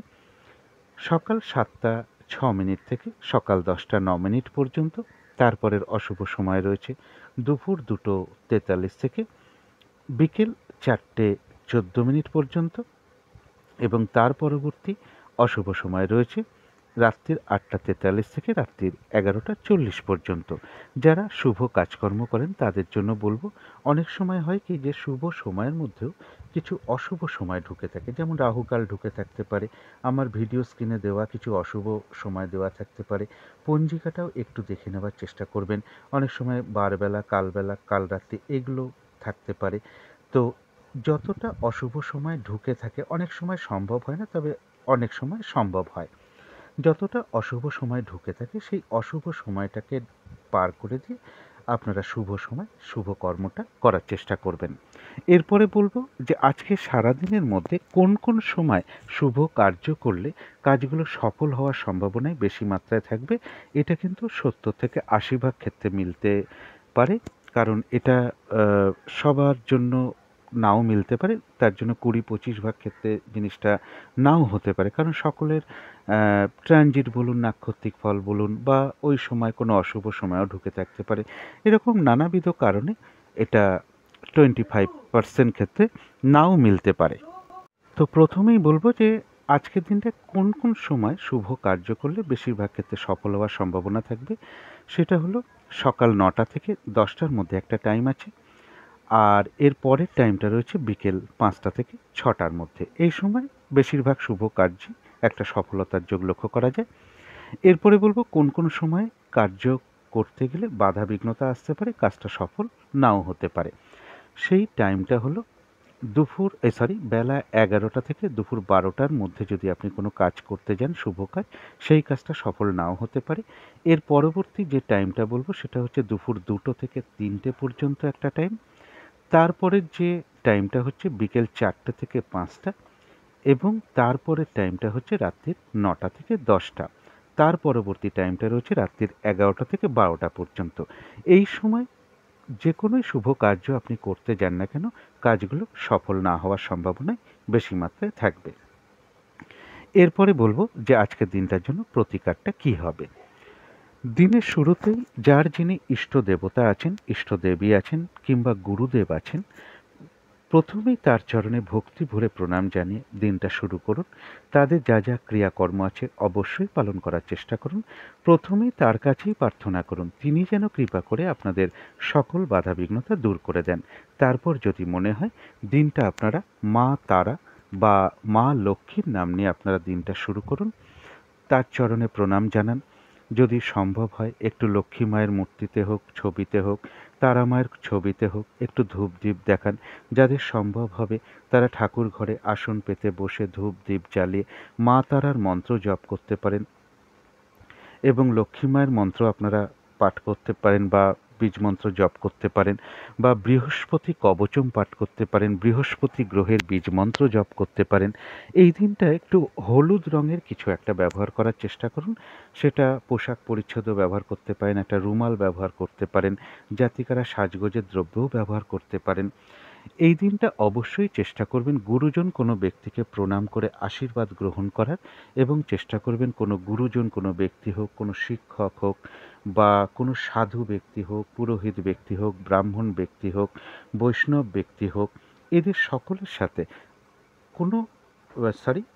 সকাল 7টা 6 মিনিট থেকে সকাল 10টা 9 মিনিট পর্যন্ত। তারপরের অশুভ সময় রয়েছে দুপুর 2টো 43 থেকে বিকেল 4টে 14 মিনিট পর্যন্ত এবং তার পরবর্তী অশুভ সময় রয়েছে রাত্রির 8টা 43 থেকে রাত্রির 11টা 40 পর্যন্ত। যারা শুভ কাজকর্ম করেন তাদের জন্য বলবো, অনেক সময় হয় কি যে শুভ সময়ের মধ্যেও কিছু অশুভ সময় ঢুকে থাকে, যেমন রাহুকাল ঢুকে থাকতে পারে, আমার ভিডিও স্ক্রিনে দেওয়া কিছু অশুভ সময় দেওয়া থাকতে পারে। পঞ্জিকাটাও একটু দেখে নেওয়ার চেষ্টা করবেন। অনেক সময় বারবেলা, কালবেলা, কাল রাত্রি এগুলো থাকতে পারে। তো যতটা অশুভ সময় ঢুকে থাকে অনেক সময় সম্ভব হয় না, তবে অনেক সময় সম্ভব হয়। যতটা অশুভ সময় ঢুকে থাকে সেই অশুভ সময়টাকে পার করে দিয়ে আপনারা শুভ সময় শুভ কর্মটা করার চেষ্টা করবেন। এরপরে বলবো যে আজকে সারাদিনের মধ্যে কোন কোন সময় শুভ কার্য করলে কাজগুলো সফল হওয়ার সম্ভাবনাই বেশি মাত্রায় থাকবে। এটা কিন্তু 70 থেকে 80 ভাগ ক্ষেত্রে মিলতে পারে, কারণ এটা সবার জন্য নাও মিলতে পারে, তার জন্য 20-25 ভাগ ক্ষেত্রে জিনিসটা নাও হতে পারে, কারণ সকলের ট্রানজিট বলুন, নাক্ষত্রিক ফল বলুন বা ওই সময় কোনো অশুভ সময়ও ঢুকে থাকতে পারে। এরকম নানাবিধ কারণে এটা 25% ক্ষেত্রে নাও মিলতে পারে। তো প্রথমেই বলবো যে আজকের দিনটা কোন কোন সময় শুভ কার্য করলে বেশিরভাগ ক্ষেত্রে সফল হওয়ার সম্ভাবনা থাকবে। সেটা হলো সকাল 9টা থেকে 10টার মধ্যে একটা টাইম আছে, আর এর পরের টাইমটা রয়েছে বিকেল 5টা থেকে 6টার মধ্যে। এই সময় বেশিরভাগ শুভ কার্যে একটা সফলতার যোগ লক্ষ্য করা যায়। এরপরে বলবো কোন কোন সময় কার্য করতে গেলে বাধা বিঘ্নতা আসতে পারে, কাজটা সফল নাও হতে পারে। সেই টাইমটা হলো বেলা 11টা থেকে দুপুর 12টার মধ্যে যদি আপনি কোনো কাজ করতে যান শুভ কাজ, সেই কাজটা সফল নাও হতে পারে। এর পরবর্তী যে টাইমটা বলবো সেটা হচ্ছে দুপুর 2টো থেকে 3টে পর্যন্ত একটা টাইম। তারপরের যে টাইমটা হচ্ছে বিকেল 4টে থেকে 5টা এবং তারপরের টাইমটা হচ্ছে রাত্রির 9টা থেকে 10টা। তার পরবর্তী টাইমটা রয়েছে রাত্রির 11টা থেকে 12টা পর্যন্ত। এই সময় যে কোনো শুভ কার্য আপনি করতে যান না কেন, কাজগুলো সফল না হওয়ার সম্ভাবনাই বেশি মাত্রায় থাকবে। এরপরে বলবো যে আজকের দিনটার জন্য প্রতিকারটা কি হবে। দিনের শুরুতেই যিনি ইষ্ট দেবতা আছেন, ইষ্টদেবী আছেন কিংবা গুরুদেব আছেন, প্রথমেই তার চরণে ভক্তি ভরে প্রণাম জানিয়ে দিনটা শুরু করুন। তাদের যা যা ক্রিয়াকর্ম আছে অবশ্যই পালন করার চেষ্টা করুন। প্রথমেই তার কাছেই প্রার্থনা করুন তিনি যেন কৃপা করে আপনাদের সকল বাধাবিঘ্নতা দূর করে দেন। তারপর যদি মনে হয় দিনটা আপনারা মা তারা বা মা লক্ষ্মীর নাম নিয়ে আপনারা দিনটা শুরু করুন। তার চরণে প্রণাম জানান। যদি সম্ভব হয় একটু লক্ষ্মী মায়ের মূর্তিতে হোক, ছবিতে হোক, তারা মায়ের ছবিতে হোক একটু ধূপ দ্বীপ দেখান। যাদের সম্ভব হবে তারা ঠাকুর ঘরে আসন পেতে বসে ধূপ দ্বীপ জ্বালিয়ে মা তারার মন্ত্র জপ করতে পারেন এবং লক্ষ্মী মায়ের মন্ত্র আপনারা পাঠ করতে পারেন বা বীজ মন্ত্র জপ করতে পারেন বা বৃহস্পতি কবচম পাঠ করতে পারেন, বৃহস্পতি গ্রহের বীজ মন্ত্র জপ করতে পারেন। এই দিনটা একটু হলুদ রঙের কিছু একটা ব্যবহার করার চেষ্টা করুন। সেটা পোশাক পরিচ্ছদও ব্যবহার করতে পারেন, একটা রুমাল ব্যবহার করতে পারেন, জাতিকারা সাজগোজের দ্রব্যও ব্যবহার করতে পারেন। এই দিনটা অবশ্যই চেষ্টা করবেন গুরুজন কোনো ব্যক্তিকে প্রণাম করে আশীর্বাদ গ্রহণ করার এবং চেষ্টা করবেন কোনো গুরুজন কোনো ব্যক্তি হোক, কোনো শিক্ষক হোক বা কোনো সাধু ব্যক্তি হোক, পুরোহিত ব্যক্তি হোক, ব্রাহ্মণ ব্যক্তি হোক, বৈষ্ণব ব্যক্তি হোক, এদের সকলের সাথে কোনো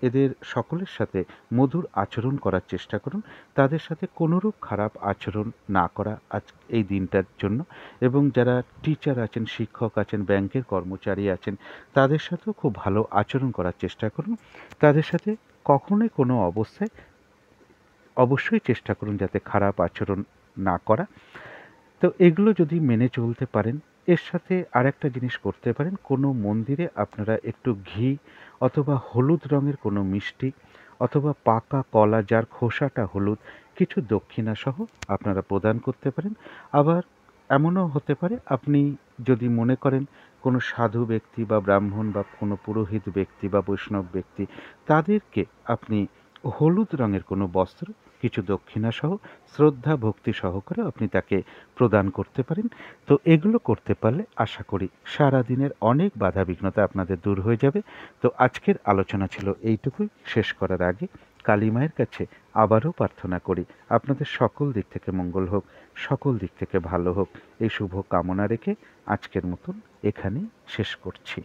এদের সকলের সাথে মধুর আচরণ করার চেষ্টা করুন। তাদের সাথে কোনোরূপ খারাপ আচরণ না করা আজ এই দিনটার জন্য এবং যারা টিচার আছেন, শিক্ষক আছেন, ব্যাংকের কর্মচারী আছেন তাদের সাথেও খুব ভালো আচরণ করার চেষ্টা করুন। তাদের সাথে কখনোই কোনো অবস্থায় অবশ্যই চেষ্টা করুন যাতে খারাপ আচরণ না করা। তো এগুলো যদি মেনে চলতে পারেন এর সাথে আরেকটা জিনিস করতে পারেন কোনো মন্দিরে আপনারা একটু ঘি অথবা হলুদ রঙের কোনো মিষ্টি অথবা পাকা কলা যার খোসাটা হলুদ কিছু দক্ষিণা সহ আপনারা প্রদান করতে পারেন। আবার এমনও হতে পারে আপনি যদি মনে করেন কোনো সাধু ব্যক্তি বা ব্রাহ্মণ বা কোনো পুরোহিত ব্যক্তি বা বৈষ্ণব ব্যক্তি তাদেরকে আপনি হলুদ রঙের কোনো বস্ত্র কিছু দক্ষিণা সহ শ্রদ্ধা ভক্তি সহকারে আপনি তাকে প্রদান করতে পারেন। তো এগুলো করতে পারলে আশা করি সারাদিনের অনেক বাধাবিঘ্নতা আপনাদের দূর হয়ে যাবে। তো আজকের আলোচনা ছিল এইটুকুই। শেষ করার আগে কালী মায়ের কাছে আবারও প্রার্থনা করি আপনাদের সকল দিক থেকে মঙ্গল হোক, সকল দিক থেকে ভালো হোক, এই শুভ কামনা রেখে আজকের মতন এখানেই শেষ করছি।